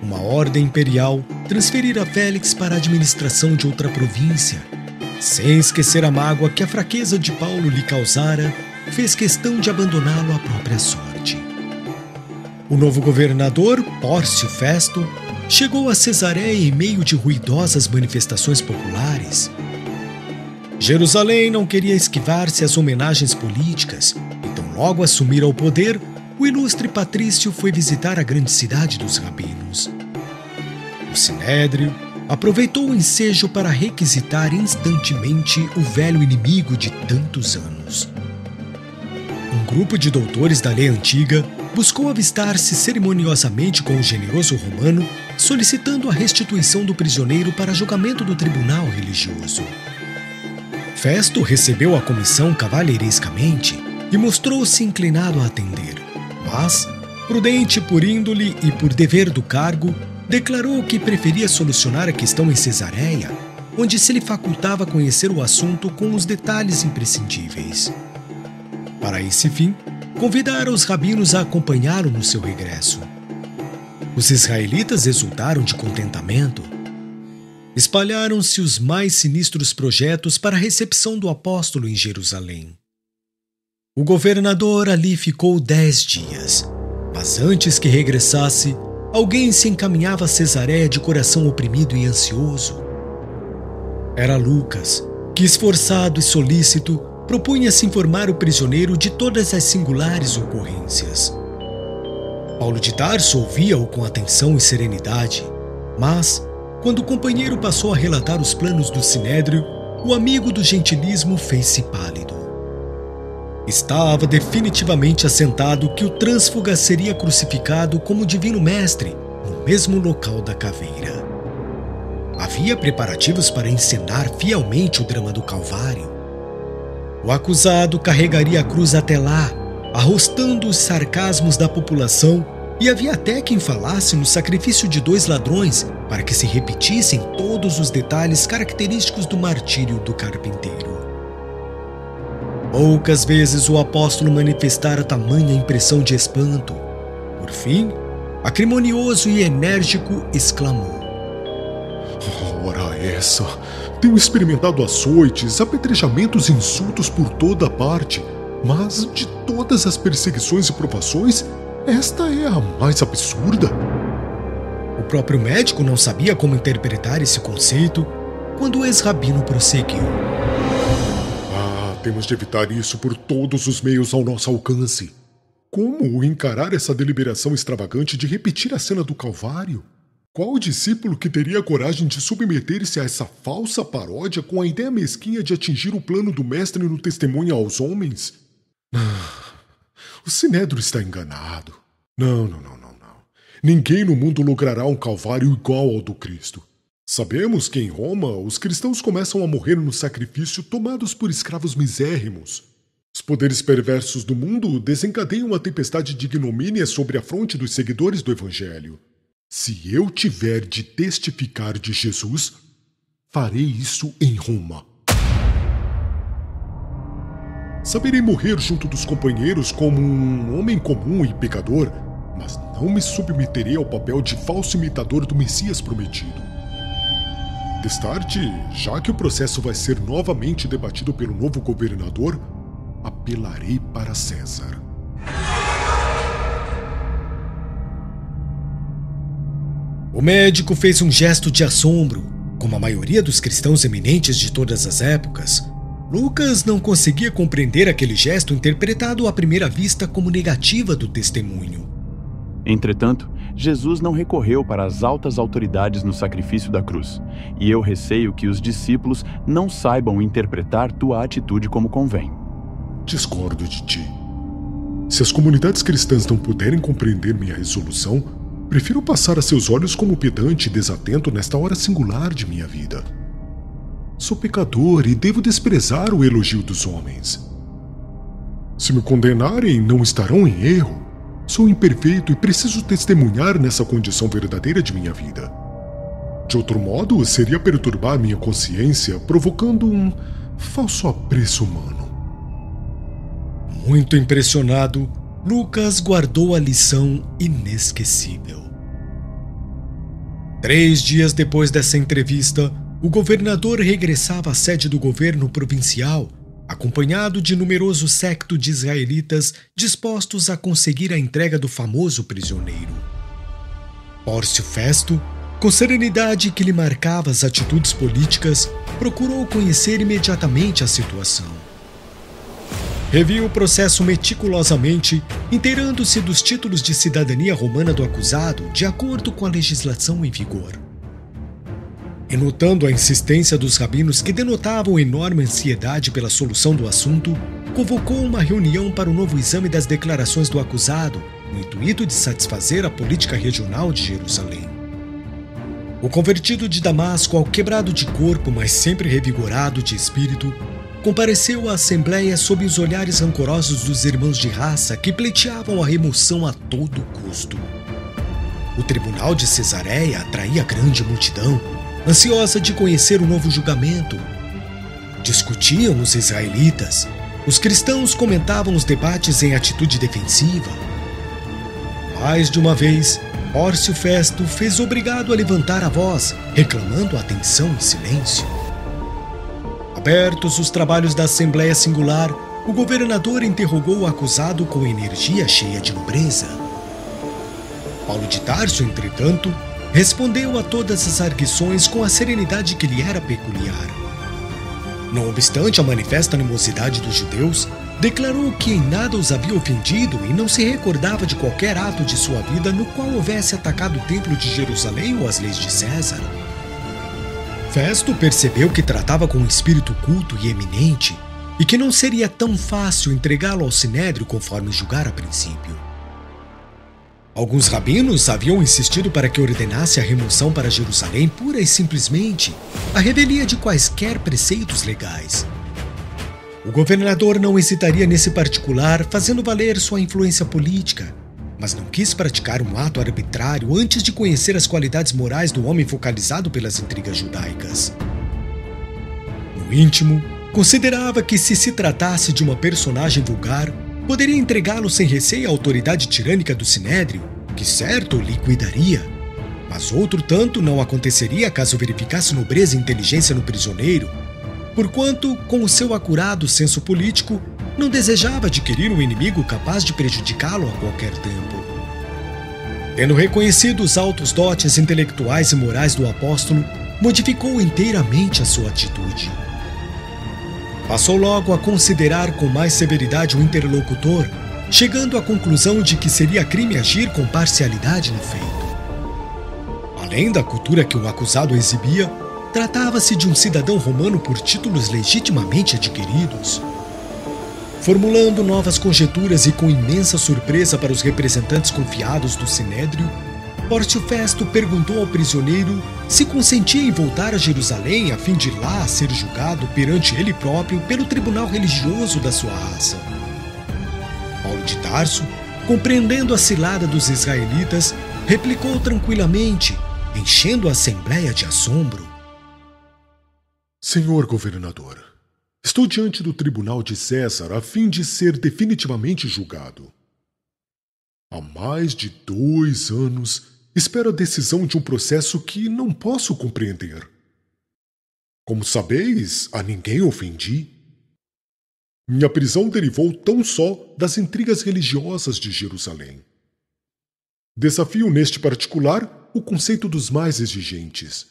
Uma ordem imperial transferira Félix para a administração de outra província. Sem esquecer a mágoa que a fraqueza de Paulo lhe causara, fez questão de abandoná-lo à própria sorte. O novo governador, Pórcio Festo, chegou a Cesareia em meio de ruidosas manifestações populares. Jerusalém não queria esquivar-se às homenagens políticas, então logo assumir o poder, o ilustre patrício foi visitar a grande cidade dos rabinos. O Sinédrio aproveitou o ensejo para requisitar instantemente o velho inimigo de tantos anos. Um grupo de doutores da lei antiga buscou avistar-se cerimoniosamente com o generoso romano, solicitando a restituição do prisioneiro para julgamento do tribunal religioso. Festo recebeu a comissão cavalheirescamente e mostrou-se inclinado a atender, mas, prudente por índole e por dever do cargo, declarou que preferia solucionar a questão em Cesareia, onde se lhe facultava conhecer o assunto com os detalhes imprescindíveis. Para esse fim, convidara os rabinos a acompanhá-lo no seu regresso. Os israelitas exultaram de contentamento. Espalharam-se os mais sinistros projetos para a recepção do apóstolo em Jerusalém. O governador ali ficou 10 dias, mas antes que regressasse, alguém se encaminhava a Cesareia de coração oprimido e ansioso. Era Lucas, que, esforçado e solícito, propunha-se informar o prisioneiro de todas as singulares ocorrências. Paulo de Tarso ouvia-o com atenção e serenidade, mas, quando o companheiro passou a relatar os planos do Sinédrio, o amigo do gentilismo fez-se pálido. Estava definitivamente assentado que o trânsfuga seria crucificado como divino mestre no mesmo local da caveira. Havia preparativos para encenar fielmente o drama do Calvário. O acusado carregaria a cruz até lá, arrostando os sarcasmos da população, e havia até quem falasse no sacrifício de 2 ladrões para que se repetissem todos os detalhes característicos do martírio do carpinteiro. Poucas vezes o apóstolo manifestara tamanha impressão de espanto. Por fim, acrimonioso e enérgico, exclamou: Ora essa! Tenho experimentado açoites, apedrejamentos e insultos por toda parte, mas de todas as perseguições e provações, esta é a mais absurda. O próprio médico não sabia como interpretar esse conceito quando o ex-rabino prosseguiu: Temos de evitar isso por todos os meios ao nosso alcance. Como encarar essa deliberação extravagante de repetir a cena do Calvário? Qual discípulo que teria a coragem de submeter-se a essa falsa paródia com a ideia mesquinha de atingir o plano do mestre no testemunho aos homens? O Sinédrio está enganado. Não. Ninguém no mundo logrará um calvário igual ao do Cristo. Sabemos que em Roma os cristãos começam a morrer no sacrifício tomados por escravos misérrimos. Os poderes perversos do mundo desencadeiam uma tempestade de ignomínia sobre a fronte dos seguidores do Evangelho. Se eu tiver de testificar de Jesus, farei isso em Roma. Saberei morrer junto dos companheiros como um homem comum e pecador, mas não me submeterei ao papel de falso imitador do Messias prometido. Destarte, já que o processo vai ser novamente debatido pelo novo governador, apelarei para César. O médico fez um gesto de assombro. Como a maioria dos cristãos eminentes de todas as épocas, Lucas não conseguia compreender aquele gesto interpretado à primeira vista como negativa do testemunho. Entretanto, Jesus não recorreu para as altas autoridades no sacrifício da cruz, e eu receio que os discípulos não saibam interpretar tua atitude como convém. Discordo de ti. Se as comunidades cristãs não puderem compreender minha resolução, prefiro passar a seus olhos como pedante e desatento nesta hora singular de minha vida. Sou pecador e devo desprezar o elogio dos homens. Se me condenarem, não estarão em erro. Sou imperfeito e preciso testemunhar nessa condição verdadeira de minha vida. De outro modo, seria perturbar minha consciência, provocando um falso apreço humano. Muito impressionado, Lucas guardou a lição inesquecível. 3 dias depois dessa entrevista, o governador regressava à sede do governo provincial, acompanhado de numeroso séquito de israelitas dispostos a conseguir a entrega do famoso prisioneiro. Pórcio Festo, com serenidade que lhe marcava as atitudes políticas, procurou conhecer imediatamente a situação. Reviu o processo meticulosamente, inteirando-se dos títulos de cidadania romana do acusado de acordo com a legislação em vigor. E notando a insistência dos rabinos que denotavam enorme ansiedade pela solução do assunto, convocou uma reunião para o novo exame das declarações do acusado, no intuito de satisfazer a política regional de Jerusalém. O convertido de Damasco, ao quebrado de corpo, mas sempre revigorado de espírito, compareceu à assembleia sob os olhares rancorosos dos irmãos de raça que pleiteavam a remoção a todo custo. O tribunal de Cesareia atraía grande multidão, ansiosa de conhecer o novo julgamento. Discutiam os israelitas, os cristãos comentavam os debates em atitude defensiva. Mais de uma vez, Pórcio Festo fez obrigado a levantar a voz, reclamando atenção e silêncio. Abertos os trabalhos da Assembleia Singular, o governador interrogou o acusado com energia cheia de nobreza. Paulo de Tarso, entretanto, respondeu a todas as arguições com a serenidade que lhe era peculiar. Não obstante a manifesta animosidade dos judeus, declarou que em nada os havia ofendido e não se recordava de qualquer ato de sua vida no qual houvesse atacado o templo de Jerusalém ou as leis de César. Festo percebeu que tratava com um espírito culto e eminente e que não seria tão fácil entregá-lo ao Sinédrio conforme julgara a princípio. Alguns rabinos haviam insistido para que ordenasse a remoção para Jerusalém pura e simplesmente a revelia de quaisquer preceitos legais. O governador não hesitaria nesse particular, fazendo valer sua influência política, mas não quis praticar um ato arbitrário antes de conhecer as qualidades morais do homem focalizado pelas intrigas judaicas. No íntimo, considerava que se tratasse de uma personagem vulgar, poderia entregá-lo sem receio à autoridade tirânica do Sinédrio, que certo o liquidaria, mas outro tanto não aconteceria caso verificasse nobreza e inteligência no prisioneiro, porquanto, com o seu acurado senso político, não desejava adquirir um inimigo capaz de prejudicá-lo a qualquer tempo. Tendo reconhecido os altos dotes intelectuais e morais do apóstolo, modificou inteiramente a sua atitude. Passou logo a considerar com mais severidade o interlocutor, chegando à conclusão de que seria crime agir com parcialidade no feito. Além da cultura que o acusado exibia, tratava-se de um cidadão romano por títulos legitimamente adquiridos. Formulando novas conjecturas e com imensa surpresa para os representantes confiados do Sinédrio, Pórcio Festo perguntou ao prisioneiro se consentia em voltar a Jerusalém a fim de lá ser julgado perante ele próprio pelo tribunal religioso da sua raça. Paulo de Tarso, compreendendo a cilada dos israelitas, replicou tranquilamente, enchendo a assembleia de assombro: Senhor governador, estou diante do tribunal de César a fim de ser definitivamente julgado. Há mais de 2 anos espero a decisão de um processo que não posso compreender. Como sabeis, a ninguém ofendi. Minha prisão derivou tão só das intrigas religiosas de Jerusalém. Desafio neste particular o conceito dos mais exigentes.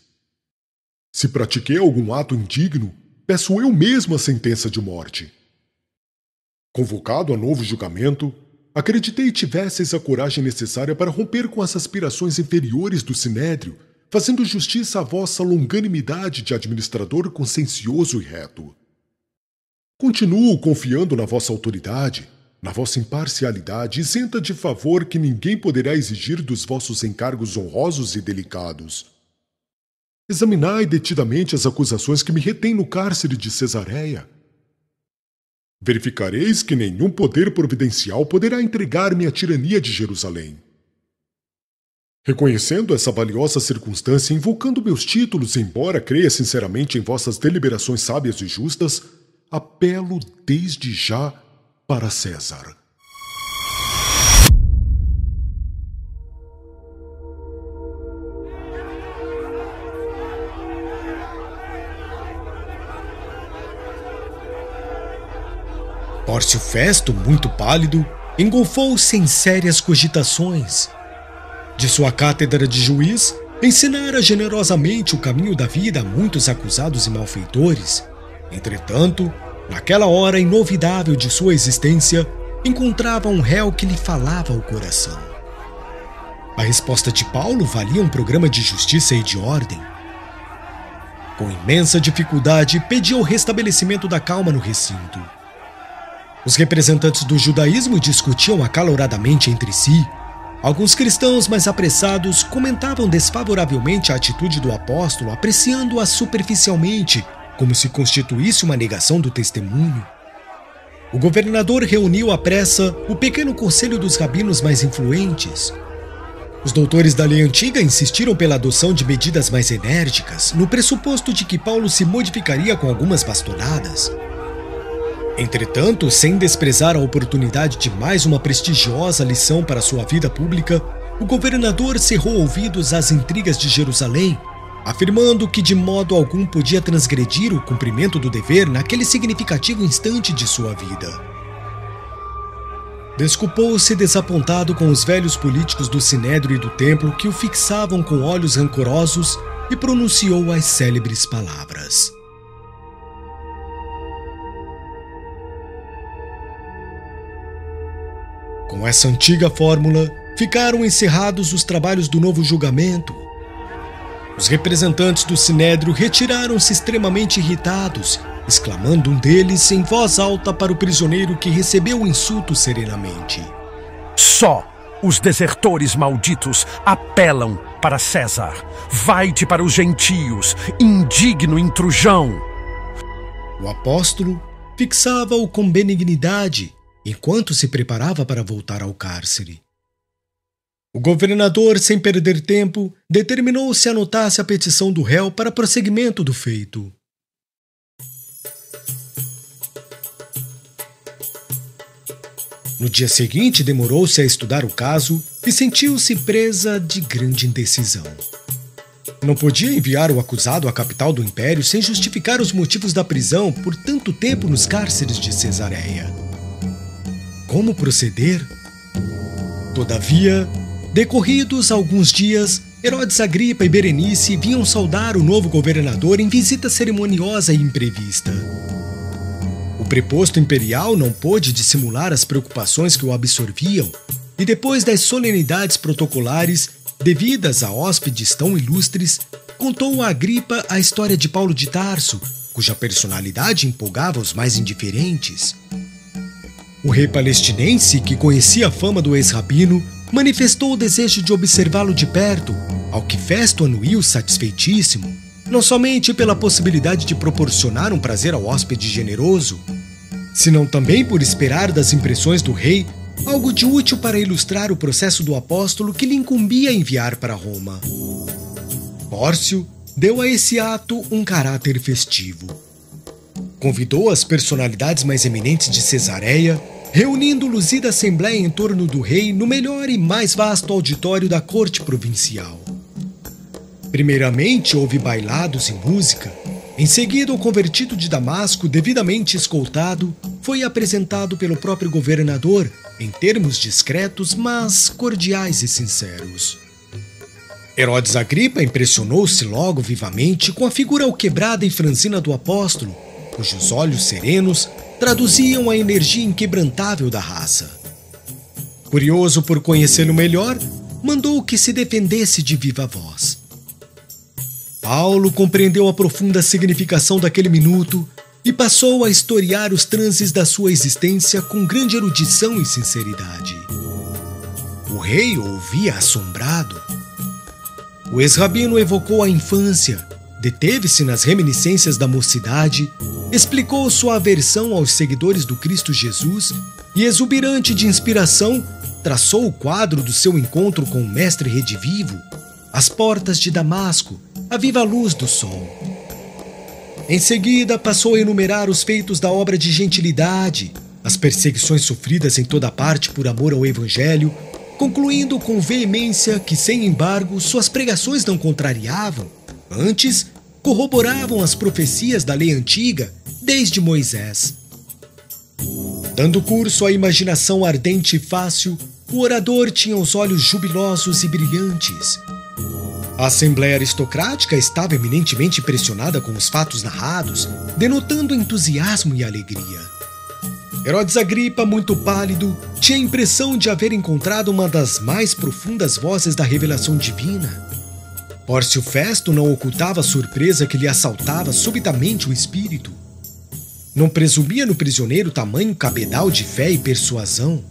Se pratiquei algum ato indigno, peço eu mesmo a sentença de morte. Convocado a novo julgamento, acreditei tivesseis a coragem necessária para romper com as aspirações inferiores do Sinédrio, fazendo justiça à vossa longanimidade de administrador consciencioso e reto. Continuo confiando na vossa autoridade, na vossa imparcialidade, isenta de favor que ninguém poderá exigir dos vossos encargos honrosos e delicados. Examinai detidamente as acusações que me retêm no cárcere de Cesareia. Verificareis que nenhum poder providencial poderá entregar-me à tirania de Jerusalém. Reconhecendo essa valiosa circunstância e invocando meus títulos, embora creia sinceramente em vossas deliberações sábias e justas, apelo desde já para César. Pórcio Festo, muito pálido, engolfou-se em sérias cogitações. De sua cátedra de juiz, ensinara generosamente o caminho da vida a muitos acusados e malfeitores. Entretanto, naquela hora inovidável de sua existência, encontrava um réu que lhe falava ao coração. A resposta de Paulo valia um programa de justiça e de ordem. Com imensa dificuldade, pedia o restabelecimento da calma no recinto. Os representantes do judaísmo discutiam acaloradamente entre si. Alguns cristãos mais apressados comentavam desfavoravelmente a atitude do apóstolo, apreciando-a superficialmente, como se constituísse uma negação do testemunho. O governador reuniu à pressa o pequeno conselho dos rabinos mais influentes. Os doutores da lei antiga insistiram pela adoção de medidas mais enérgicas, no pressuposto de que Paulo se modificaria com algumas bastonadas. Entretanto, sem desprezar a oportunidade de mais uma prestigiosa lição para sua vida pública, o governador cerrou ouvidos às intrigas de Jerusalém, afirmando que de modo algum podia transgredir o cumprimento do dever naquele significativo instante de sua vida. Desculpou-se desapontado com os velhos políticos do Sinédrio e do Templo que o fixavam com olhos rancorosos e pronunciou as célebres palavras: Com essa antiga fórmula, ficaram encerrados os trabalhos do novo julgamento. Os representantes do Sinédrio retiraram-se extremamente irritados, exclamando um deles em voz alta para o prisioneiro que recebeu o insulto serenamente: Só os desertores malditos apelam para César. Vai-te para os gentios, indigno intrujão. O apóstolo fixava-o com benignidade, enquanto se preparava para voltar ao cárcere. O governador, sem perder tempo, determinou se anotasse a petição do réu para prosseguimento do feito. No dia seguinte, demorou-se a estudar o caso e sentiu-se presa de grande indecisão. Não podia enviar o acusado à capital do império sem justificar os motivos da prisão por tanto tempo nos cárceres de Cesareia. Como proceder? Todavia, decorridos alguns dias, Herodes Agripa e Berenice vinham saudar o novo governador em visita cerimoniosa e imprevista. O preposto imperial não pôde dissimular as preocupações que o absorviam e, depois das solenidades protocolares devidas a hóspedes tão ilustres, contou a Agripa a história de Paulo de Tarso, cuja personalidade empolgava os mais indiferentes. O rei palestinense, que conhecia a fama do ex-rabino, manifestou o desejo de observá-lo de perto, ao que Festo anuiu satisfeitíssimo, não somente pela possibilidade de proporcionar um prazer ao hóspede generoso, senão também por esperar das impressões do rei algo de útil para ilustrar o processo do apóstolo que lhe incumbia enviar para Roma. Pórcio deu a esse ato um caráter festivo. Convidou as personalidades mais eminentes de Cesareia, reunindo luzida assembleia em torno do rei no melhor e mais vasto auditório da corte provincial. Primeiramente houve bailados e música. Em seguida, o convertido de Damasco, devidamente escoltado, foi apresentado pelo próprio governador, em termos discretos, mas cordiais e sinceros. Herodes Agripa impressionou-se logo vivamente com a figura alquebrada e franzina do apóstolo, cujos olhos serenos traduziam a energia inquebrantável da raça. Curioso por conhecê-lo melhor, mandou que se defendesse de viva voz. Paulo compreendeu a profunda significação daquele minuto e passou a historiar os transes da sua existência com grande erudição e sinceridade. O rei ouvia assombrado. O ex-rabino evocou a infância, deteve-se nas reminiscências da mocidade, explicou sua aversão aos seguidores do Cristo Jesus e, exuberante de inspiração, traçou o quadro do seu encontro com o mestre redivivo, as portas de Damasco, a viva luz do sol. Em seguida, passou a enumerar os feitos da obra de gentilidade, as perseguições sofridas em toda parte por amor ao Evangelho, concluindo com veemência que, sem embargo, suas pregações não contrariavam, antes corroboravam as profecias da lei antiga, desde Moisés. Dando curso à imaginação ardente e fácil, o orador tinha os olhos jubilosos e brilhantes. A Assembleia Aristocrática estava eminentemente impressionada com os fatos narrados, denotando entusiasmo e alegria. Herodes Agripa, muito pálido, tinha a impressão de haver encontrado uma das mais profundas vozes da revelação divina. Pórcio Festo não ocultava a surpresa que lhe assaltava subitamente o espírito. Não presumia no prisioneiro tamanho cabedal de fé e persuasão.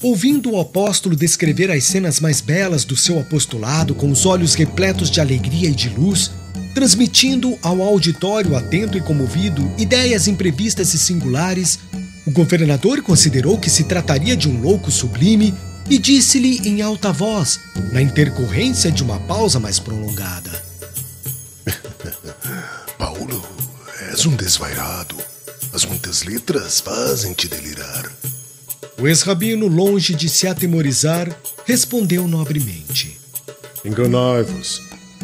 Ouvindo o apóstolo descrever as cenas mais belas do seu apostolado com os olhos repletos de alegria e de luz, transmitindo ao auditório atento e comovido ideias imprevistas e singulares, o governador considerou que se trataria de um louco sublime e disse-lhe em alta voz, na intercorrência de uma pausa mais prolongada: Paulo, és um desvairado. As muitas letras fazem-te delirar. O ex-rabino, longe de se atemorizar, respondeu nobremente: Enganai-vos,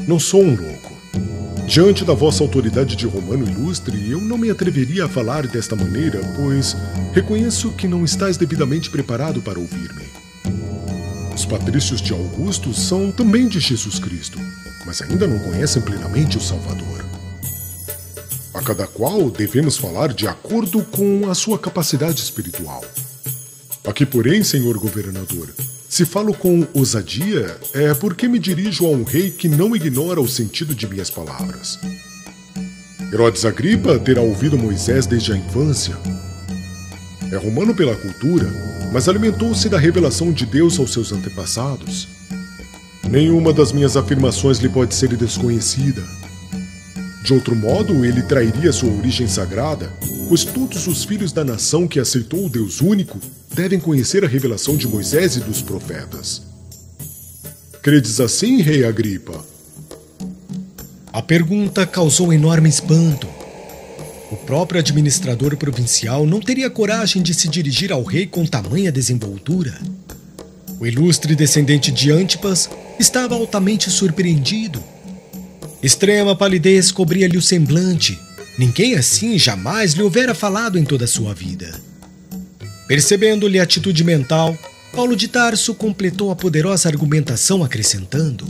não sou um louco. Diante da vossa autoridade de romano ilustre, eu não me atreveria a falar desta maneira, pois reconheço que não estáis devidamente preparado para ouvir-me. Os patrícios de Augusto são também de Jesus Cristo, mas ainda não conhecem plenamente o Salvador. A cada qual devemos falar de acordo com a sua capacidade espiritual. Aqui, porém, senhor governador, se falo com ousadia, é porque me dirijo a um rei que não ignora o sentido de minhas palavras. Herodes Agripa terá ouvido Moisés desde a infância. É romano pela cultura, mas alimentou-se da revelação de Deus aos seus antepassados. Nenhuma das minhas afirmações lhe pode ser desconhecida. De outro modo, ele trairia sua origem sagrada, pois todos os filhos da nação que aceitou o Deus único devem conhecer a revelação de Moisés e dos profetas. Credes assim, rei Agripa? A pergunta causou enorme espanto. O próprio administrador provincial não teria coragem de se dirigir ao rei com tamanha desenvoltura. O ilustre descendente de Antipas estava altamente surpreendido. Extrema palidez cobria-lhe o semblante. Ninguém assim jamais lhe houvera falado em toda a sua vida. Percebendo-lhe a atitude mental, Paulo de Tarso completou a poderosa argumentação acrescentando: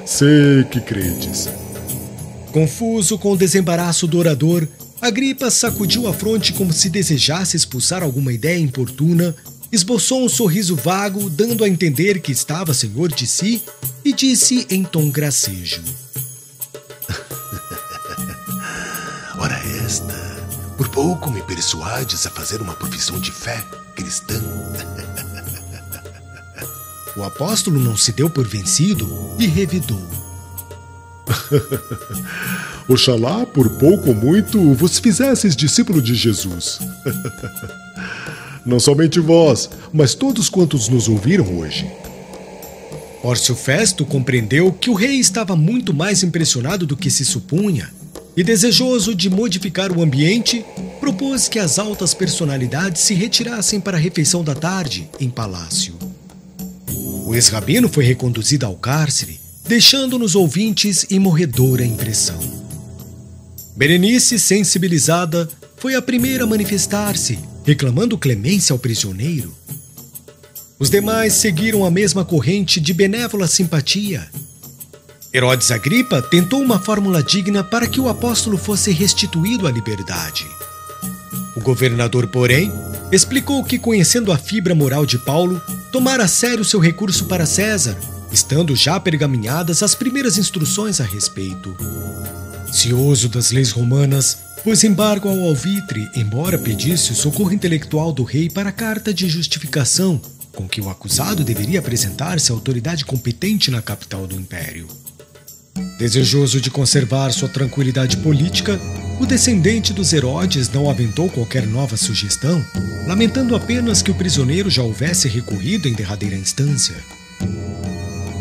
Sei que credes. Confuso com o desembaraço do orador, Agripa sacudiu a fronte como se desejasse expulsar alguma ideia importuna, esboçou um sorriso vago, dando a entender que estava senhor de si, e disse em tom gracejo: Ora esta, Por pouco me persuades a fazer uma profissão de fé cristã. O apóstolo não se deu por vencido e revidou. Oxalá, por pouco ou muito, vos fizesses discípulo de Jesus. Não somente vós, mas todos quantos nos ouviram hoje. Pórcio Festo compreendeu que o rei estava muito mais impressionado do que se supunha e, desejoso de modificar o ambiente, propôs que as altas personalidades se retirassem para a refeição da tarde em palácio. O ex-rabino foi reconduzido ao cárcere, deixando nos ouvintes em morredora impressão. Berenice, sensibilizada, foi a primeira a manifestar-se, reclamando clemência ao prisioneiro. Os demais seguiram a mesma corrente de benévola simpatia. Herodes Agripa tentou uma fórmula digna para que o apóstolo fosse restituído à liberdade. O governador, porém, explicou que, conhecendo a fibra moral de Paulo, tomara a sério seu recurso para César, estando já pergaminhadas as primeiras instruções a respeito. Cioso das leis romanas, pôs embargo ao alvitre, embora pedisse o socorro intelectual do rei para a carta de justificação com que o acusado deveria apresentar-se à autoridade competente na capital do império. Desejoso de conservar sua tranquilidade política, o descendente dos Herodes não aventou qualquer nova sugestão, lamentando apenas que o prisioneiro já houvesse recorrido em derradeira instância.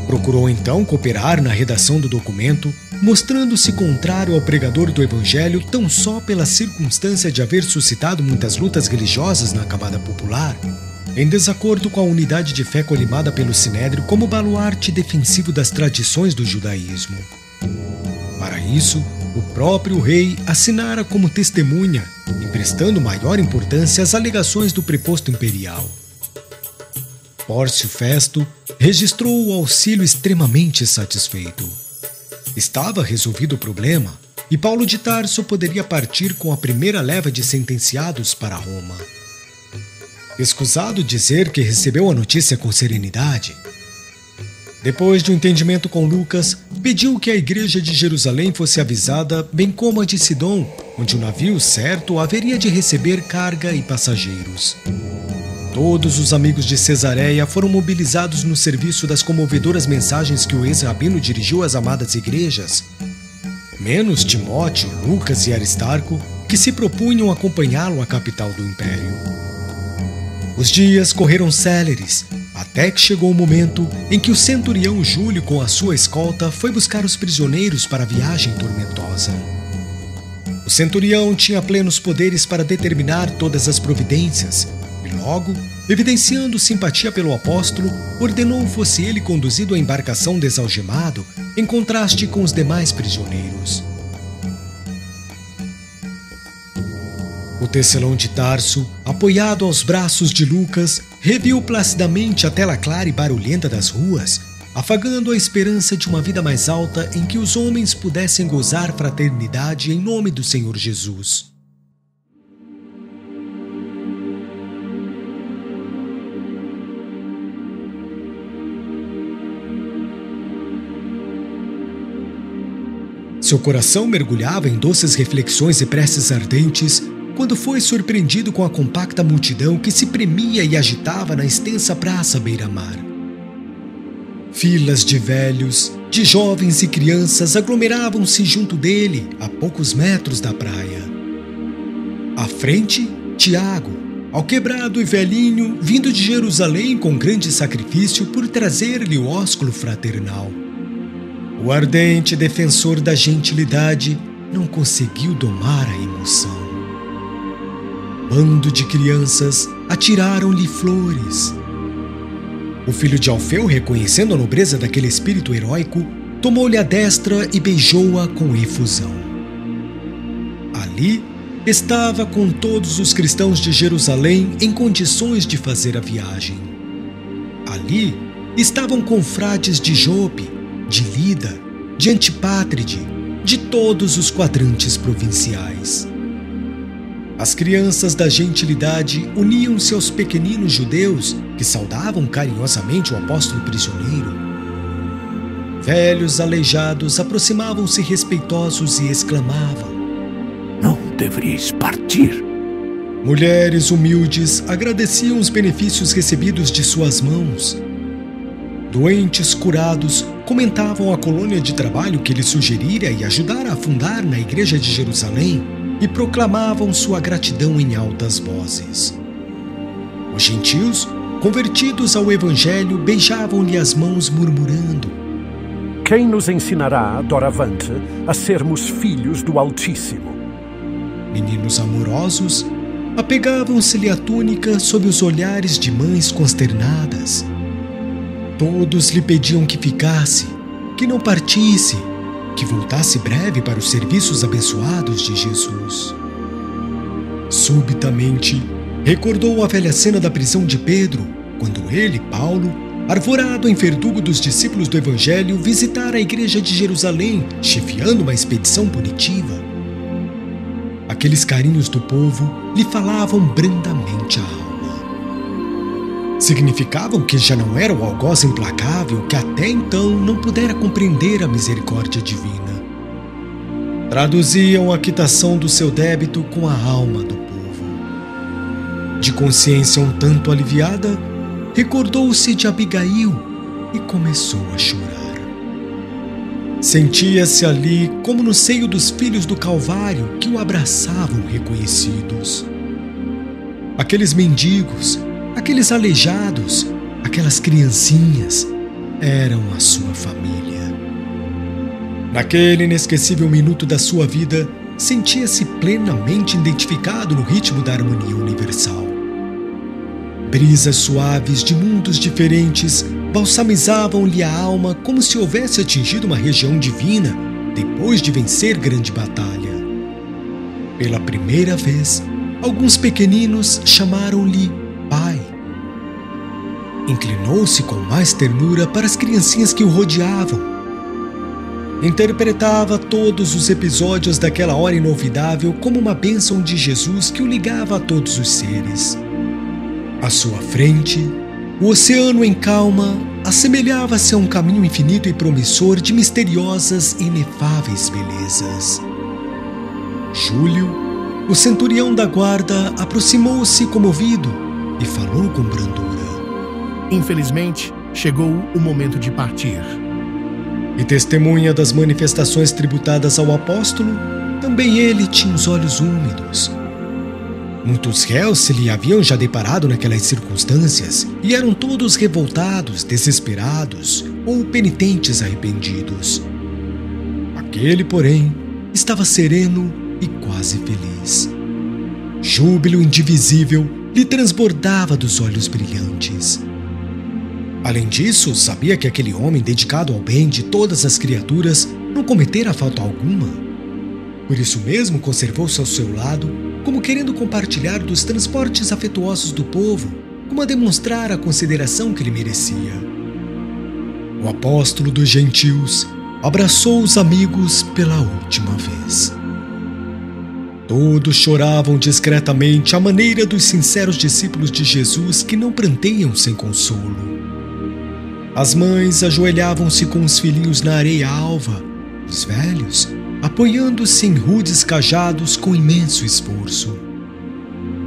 Procurou então cooperar na redação do documento, mostrando-se contrário ao pregador do evangelho tão só pela circunstância de haver suscitado muitas lutas religiosas na camada popular, em desacordo com a unidade de fé colimada pelo Sinédrio como baluarte defensivo das tradições do judaísmo. Para isso, o próprio rei assinara como testemunha, emprestando maior importância às alegações do preposto imperial. Pórcio Festo registrou o auxílio extremamente satisfeito. Estava resolvido o problema e Paulo de Tarso poderia partir com a primeira leva de sentenciados para Roma. Escusado dizer que recebeu a notícia com serenidade. Depois de um entendimento com Lucas, pediu que a igreja de Jerusalém fosse avisada, bem como a de Sidom, onde o navio certo haveria de receber carga e passageiros. Todos os amigos de Cesareia foram mobilizados no serviço das comovedoras mensagens que o ex-rabino dirigiu às amadas igrejas, menos Timóteo, Lucas e Aristarco, que se propunham acompanhá-lo à capital do império. Os dias correram céleres, até que chegou o momento em que o centurião Júlio, com a sua escolta, foi buscar os prisioneiros para a viagem tormentosa. O centurião tinha plenos poderes para determinar todas as providências, e logo, evidenciando simpatia pelo apóstolo, ordenou fosse ele conduzido à embarcação desalgemado, em contraste com os demais prisioneiros. O tecelão de Tarso, apoiado aos braços de Lucas, reviu placidamente a tela clara e barulhenta das ruas, afagando a esperança de uma vida mais alta em que os homens pudessem gozar fraternidade em nome do Senhor Jesus. Seu coração mergulhava em doces reflexões e preces ardentes, quando foi surpreendido com a compacta multidão que se premia e agitava na extensa praça à beira-mar. Filas de velhos, de jovens e crianças aglomeravam-se junto dele, a poucos metros da praia. À frente, Tiago, alquebrado e velhinho, vindo de Jerusalém com grande sacrifício por trazer-lhe o ósculo fraternal. O ardente defensor da gentilidade não conseguiu domar a emoção. Bando de crianças atiraram-lhe flores. O filho de Alfeu, reconhecendo a nobreza daquele espírito heróico, tomou-lhe a destra e beijou-a com efusão. Ali estava com todos os cristãos de Jerusalém em condições de fazer a viagem. Ali estavam confrades de Jope, de Lida, de Antipátride, de todos os quadrantes provinciais. As crianças da gentilidade uniam-se aos pequeninos judeus que saudavam carinhosamente o apóstolo prisioneiro. Velhos aleijados aproximavam-se respeitosos e exclamavam: "Não deveríeis partir. Mulheres humildes agradeciam os benefícios recebidos de suas mãos. Doentes curados comentavam a colônia de trabalho que ele sugerira e ajudara a fundar na Igreja de Jerusalém e proclamavam sua gratidão em altas vozes. Os gentios, convertidos ao Evangelho, beijavam-lhe as mãos murmurando: Quem nos ensinará, doravante, a sermos filhos do Altíssimo? Meninos amorosos apegavam-se-lhe à túnica sob os olhares de mães consternadas. Todos lhe pediam que ficasse, que não partisse, que voltasse breve para os serviços abençoados de Jesus. Subitamente, recordou a velha cena da prisão de Pedro, quando ele, Paulo, arvorado em verdugo dos discípulos do Evangelho, visitara a igreja de Jerusalém, chefiando uma expedição punitiva. Aqueles carinhos do povo lhe falavam brandamente a alma. Significavam que já não era o algoz implacável que até então não pudera compreender a misericórdia divina. Traduziam a quitação do seu débito com a alma do povo. De consciência um tanto aliviada, recordou-se de Abigail e começou a chorar. Sentia-se ali como no seio dos filhos do Calvário que o abraçavam reconhecidos. Aqueles mendigos, aqueles aleijados, aquelas criancinhas eram a sua família. Naquele inesquecível minuto da sua vida, sentia-se plenamente identificado no ritmo da harmonia universal. Brisas suaves de mundos diferentes balsamizavam-lhe a alma como se houvesse atingido uma região divina depois de vencer grande batalha. Pela primeira vez, alguns pequeninos chamaram-lhe pai. Inclinou-se com mais ternura para as criancinhas que o rodeavam. Interpretava todos os episódios daquela hora inolvidável como uma bênção de Jesus que o ligava a todos os seres. À sua frente, o oceano em calma assemelhava-se a um caminho infinito e promissor de misteriosas e inefáveis belezas. Júlio, o centurião da guarda, aproximou-se comovido e falou com brandura. Infelizmente, chegou o momento de partir. E testemunha das manifestações tributadas ao apóstolo, também ele tinha os olhos úmidos. Muitos réus se lhe haviam já deparado naquelas circunstâncias e eram todos revoltados, desesperados ou penitentes arrependidos. Aquele, porém, estava sereno e quase feliz. Júbilo indivisível lhe transbordava dos olhos brilhantes. Além disso, sabia que aquele homem dedicado ao bem de todas as criaturas não cometera falta alguma. Por isso mesmo conservou-se ao seu lado, como querendo compartilhar dos transportes afetuosos do povo, como a demonstrar a consideração que lhe merecia. O apóstolo dos gentios abraçou os amigos pela última vez. Todos choravam discretamente à maneira dos sinceros discípulos de Jesus que não pranteiam sem consolo. As mães ajoelhavam-se com os filhinhos na areia alva, os velhos apoiando-se em rudes cajados com imenso esforço.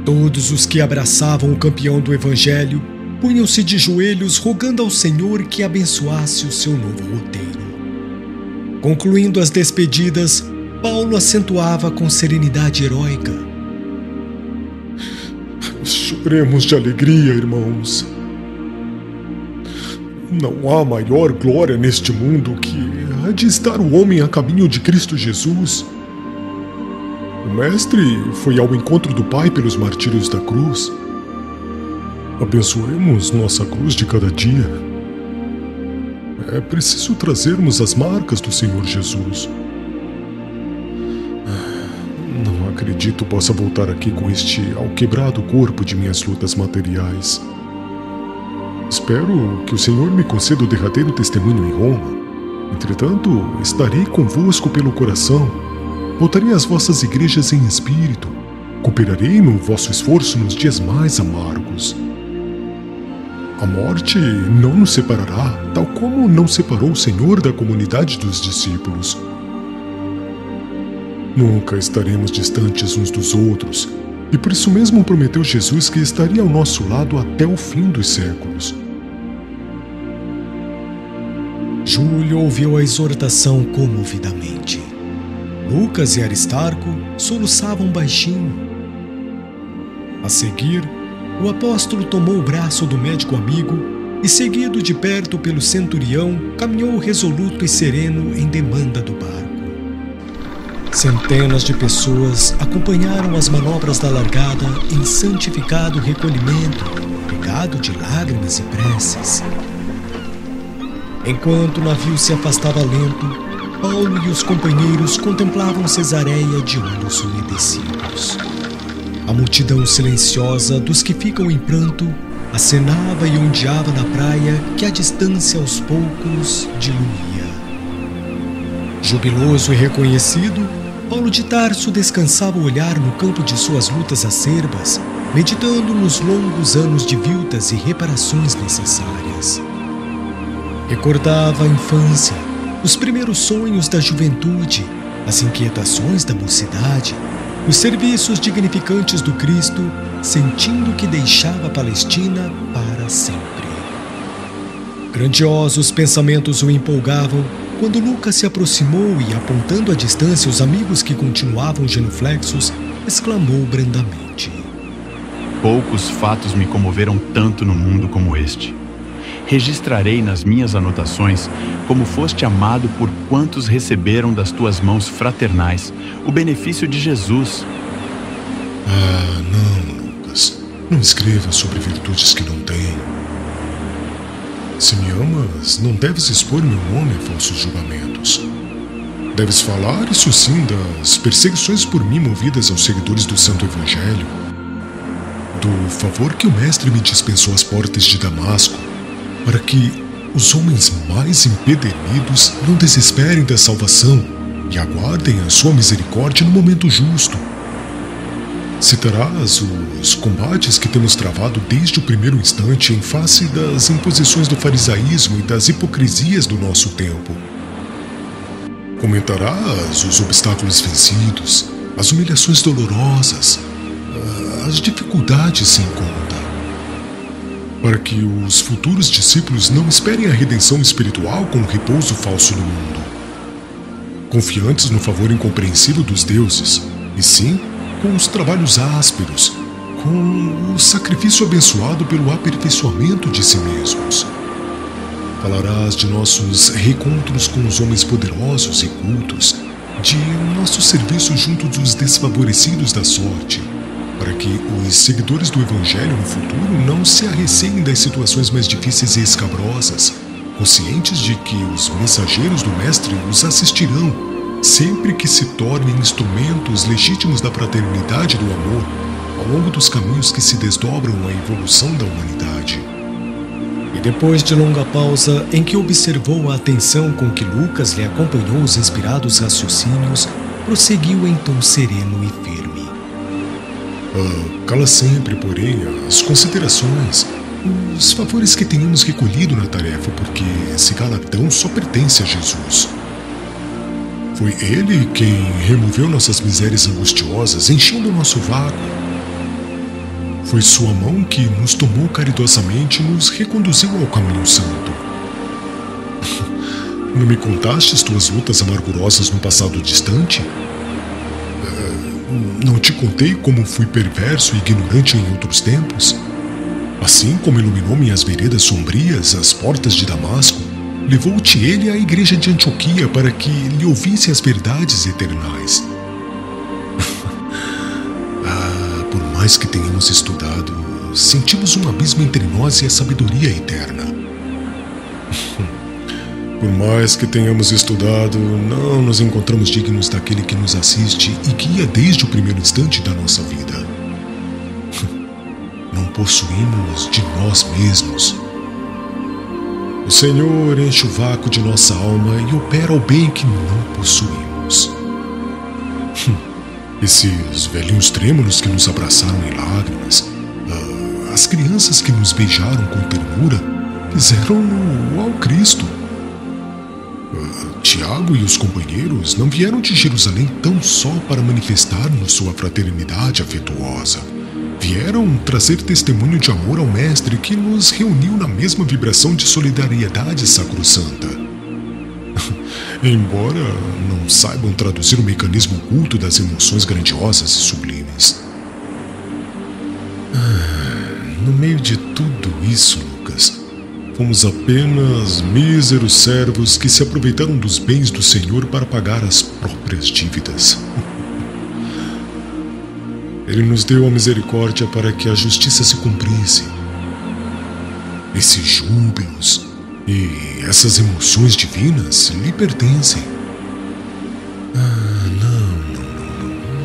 Todos os que abraçavam o campeão do Evangelho punham-se de joelhos rogando ao Senhor que abençoasse o seu novo roteiro. Concluindo as despedidas, Paulo acentuava com serenidade heróica: Choremos de alegria, irmãos. Não há maior glória neste mundo que a de estar o homem a caminho de Cristo Jesus. O Mestre foi ao encontro do Pai pelos martírios da cruz. Abençoemos nossa cruz de cada dia. É preciso trazermos as marcas do Senhor Jesus. Não acredito possa voltar aqui com este alquebrado corpo de minhas lutas materiais. Espero que o Senhor me conceda o derradeiro testemunho em Roma. Entretanto, estarei convosco pelo coração. Voltarei às vossas igrejas em espírito. Cooperarei no vosso esforço nos dias mais amargos. A morte não nos separará, tal como não separou o Senhor da comunidade dos discípulos. Nunca estaremos distantes uns dos outros, e por isso mesmo prometeu Jesus que estaria ao nosso lado até o fim dos séculos. Júlio ouviu a exortação comovidamente. Lucas e Aristarco soluçavam baixinho. A seguir, o apóstolo tomou o braço do médico amigo e, seguido de perto pelo centurião, caminhou resoluto e sereno em demanda do barco. Centenas de pessoas acompanharam as manobras da largada em santificado recolhimento, regado de lágrimas e preces. Enquanto o navio se afastava lento, Paulo e os companheiros contemplavam Cesareia de olhos umedecidos. A multidão silenciosa dos que ficam em pranto acenava e ondeava na praia que a distância aos poucos diluía. Jubiloso e reconhecido, Paulo de Tarso descansava o olhar no campo de suas lutas acerbas, meditando nos longos anos de viltas e reparações necessárias. Recordava a infância, os primeiros sonhos da juventude, as inquietações da mocidade, os serviços dignificantes do Cristo, sentindo que deixava a Palestina para sempre. Grandiosos pensamentos o empolgavam quando Lucas se aproximou e, apontando à distância os amigos que continuavam genuflexos, exclamou brandamente: Poucos fatos me comoveram tanto no mundo como este. Registrarei nas minhas anotações como foste amado por quantos receberam das tuas mãos fraternais o benefício de Jesus. Não, Lucas. Não escreva sobre virtudes que não tenho. Se me amas, não deves expor meu nome a falsos julgamentos. Deves falar, isso sim, das perseguições por mim movidas aos seguidores do Santo Evangelho, do favor que o Mestre me dispensou às portas de Damasco, para que os homens mais empedernidos não desesperem da salvação e aguardem a sua misericórdia no momento justo. Citarás os combates que temos travado desde o primeiro instante em face das imposições do farisaísmo e das hipocrisias do nosso tempo. Comentarás os obstáculos vencidos, as humilhações dolorosas, as dificuldades sem conta, para que os futuros discípulos não esperem a redenção espiritual com um repouso falso no mundo, confiantes no favor incompreensível dos deuses, e sim com os trabalhos ásperos, com o sacrifício abençoado pelo aperfeiçoamento de si mesmos. Falarás de nossos reencontros com os homens poderosos e cultos, de nosso serviço junto dos desfavorecidos da sorte, para que os seguidores do Evangelho no futuro não se arreceiem das situações mais difíceis e escabrosas, conscientes de que os mensageiros do Mestre os assistirão, sempre que se tornem instrumentos legítimos da fraternidade e do amor, ao longo dos caminhos que se desdobram à evolução da humanidade. E depois de longa pausa, em que observou a atenção com que Lucas lhe acompanhou os inspirados raciocínios, prosseguiu em tom sereno e firme. Cala sempre, porém, as considerações, os favores que tenhamos recolhido na tarefa, porque esse galardão só pertence a Jesus. Foi Ele quem removeu nossas misérias angustiosas, enchendo o nosso vácuo. Foi sua mão que nos tomou caridosamente e nos reconduziu ao caminho santo. Não me contastes tuas lutas amargurosas no passado distante? Não te contei como fui perverso e ignorante em outros tempos? Assim como iluminou minhas veredas sombrias, as portas de Damasco, levou-te ele à igreja de Antioquia para que lhe ouvisse as verdades eternais. Por mais que tenhamos estudado, sentimos um abismo entre nós e a sabedoria eterna. Por mais que tenhamos estudado, não nos encontramos dignos daquele que nos assiste e guia desde o primeiro instante da nossa vida. Não possuímos de nós mesmos. O Senhor enche o vácuo de nossa alma e opera o bem que não possuímos. Esses velhinhos trêmulos que nos abraçaram em lágrimas, as crianças que nos beijaram com ternura, fizeram-no ao Cristo. Tiago e os companheiros não vieram de Jerusalém tão só para manifestar-nos sua fraternidade afetuosa. Vieram trazer testemunho de amor ao Mestre que nos reuniu na mesma vibração de solidariedade sacrossanta. Embora não saibam traduzir o mecanismo oculto das emoções grandiosas e sublimes. No meio de tudo isso, Lucas, fomos apenas míseros servos que se aproveitaram dos bens do Senhor para pagar as próprias dívidas. Ele nos deu a misericórdia para que a justiça se cumprisse. Esses júbilos e essas emoções divinas lhe pertencem.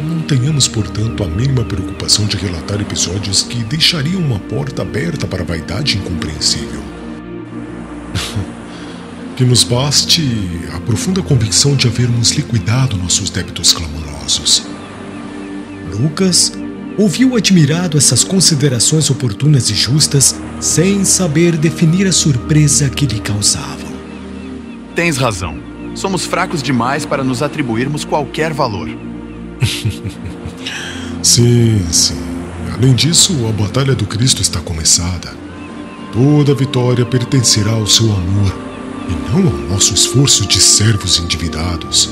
Não tenhamos, portanto, a mínima preocupação de relatar episódios que deixariam uma porta aberta para a vaidade incompreensível. Que nos baste a profunda convicção de havermos liquidado nossos débitos clamorosos. Lucas ouviu admirado essas considerações oportunas e justas, sem saber definir a surpresa que lhe causavam. Tens razão. Somos fracos demais para nos atribuirmos qualquer valor. Sim. Além disso, a batalha do Cristo está começada. Toda vitória pertencerá ao seu amor, e não ao nosso esforço de servos endividados.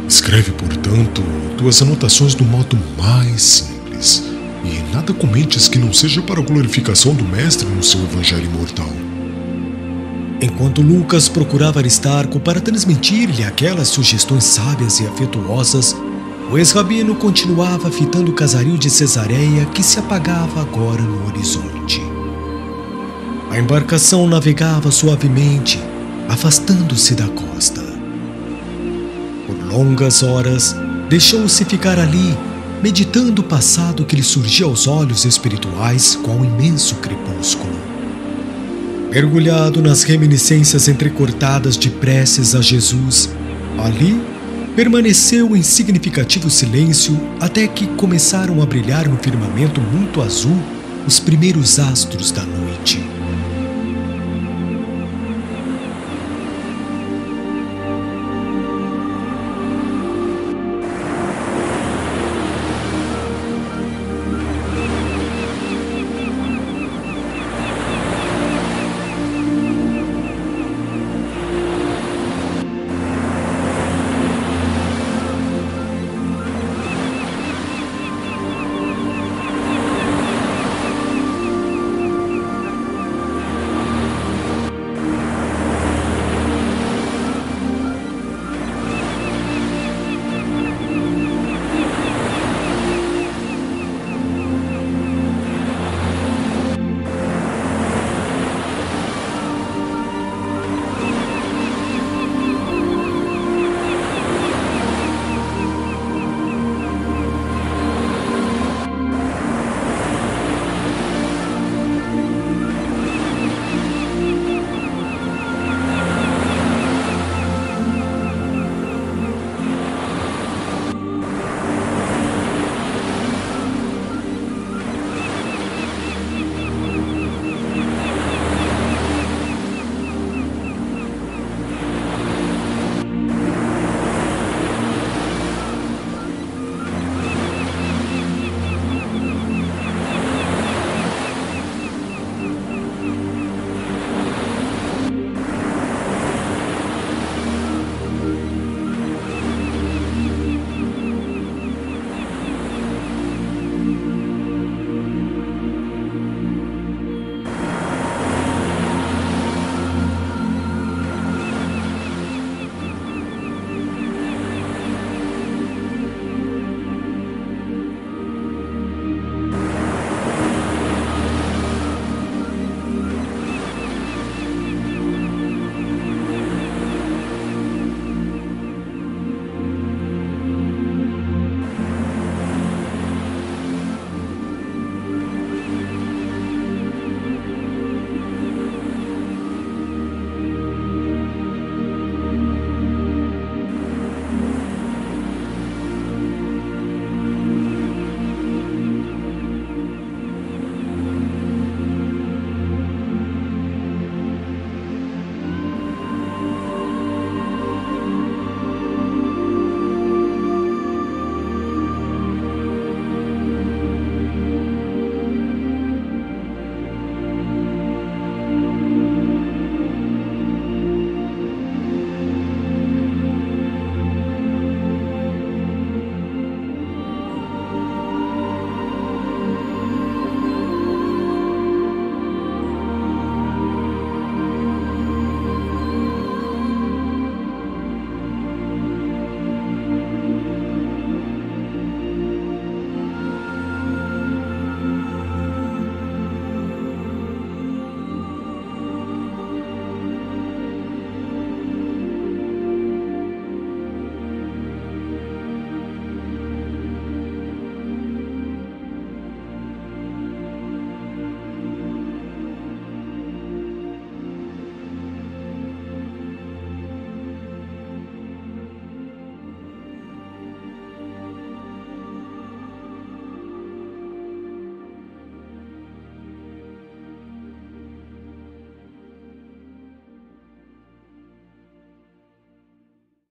Escreve, portanto, tuas anotações do modo mais simples, e nada comentes que não seja para a glorificação do Mestre no seu evangelho imortal. Enquanto Lucas procurava Aristarco para transmitir-lhe aquelas sugestões sábias e afetuosas, o ex-rabino continuava fitando o casario de Cesareia que se apagava agora no horizonte. A embarcação navegava suavemente, afastando-se da costa. Por longas horas, deixou-se ficar ali, meditando o passado que lhe surgia aos olhos espirituais com o imenso crepúsculo. Mergulhado nas reminiscências entrecortadas de preces a Jesus, ali permaneceu em significativo silêncio até que começaram a brilhar no firmamento muito azul os primeiros astros da noite.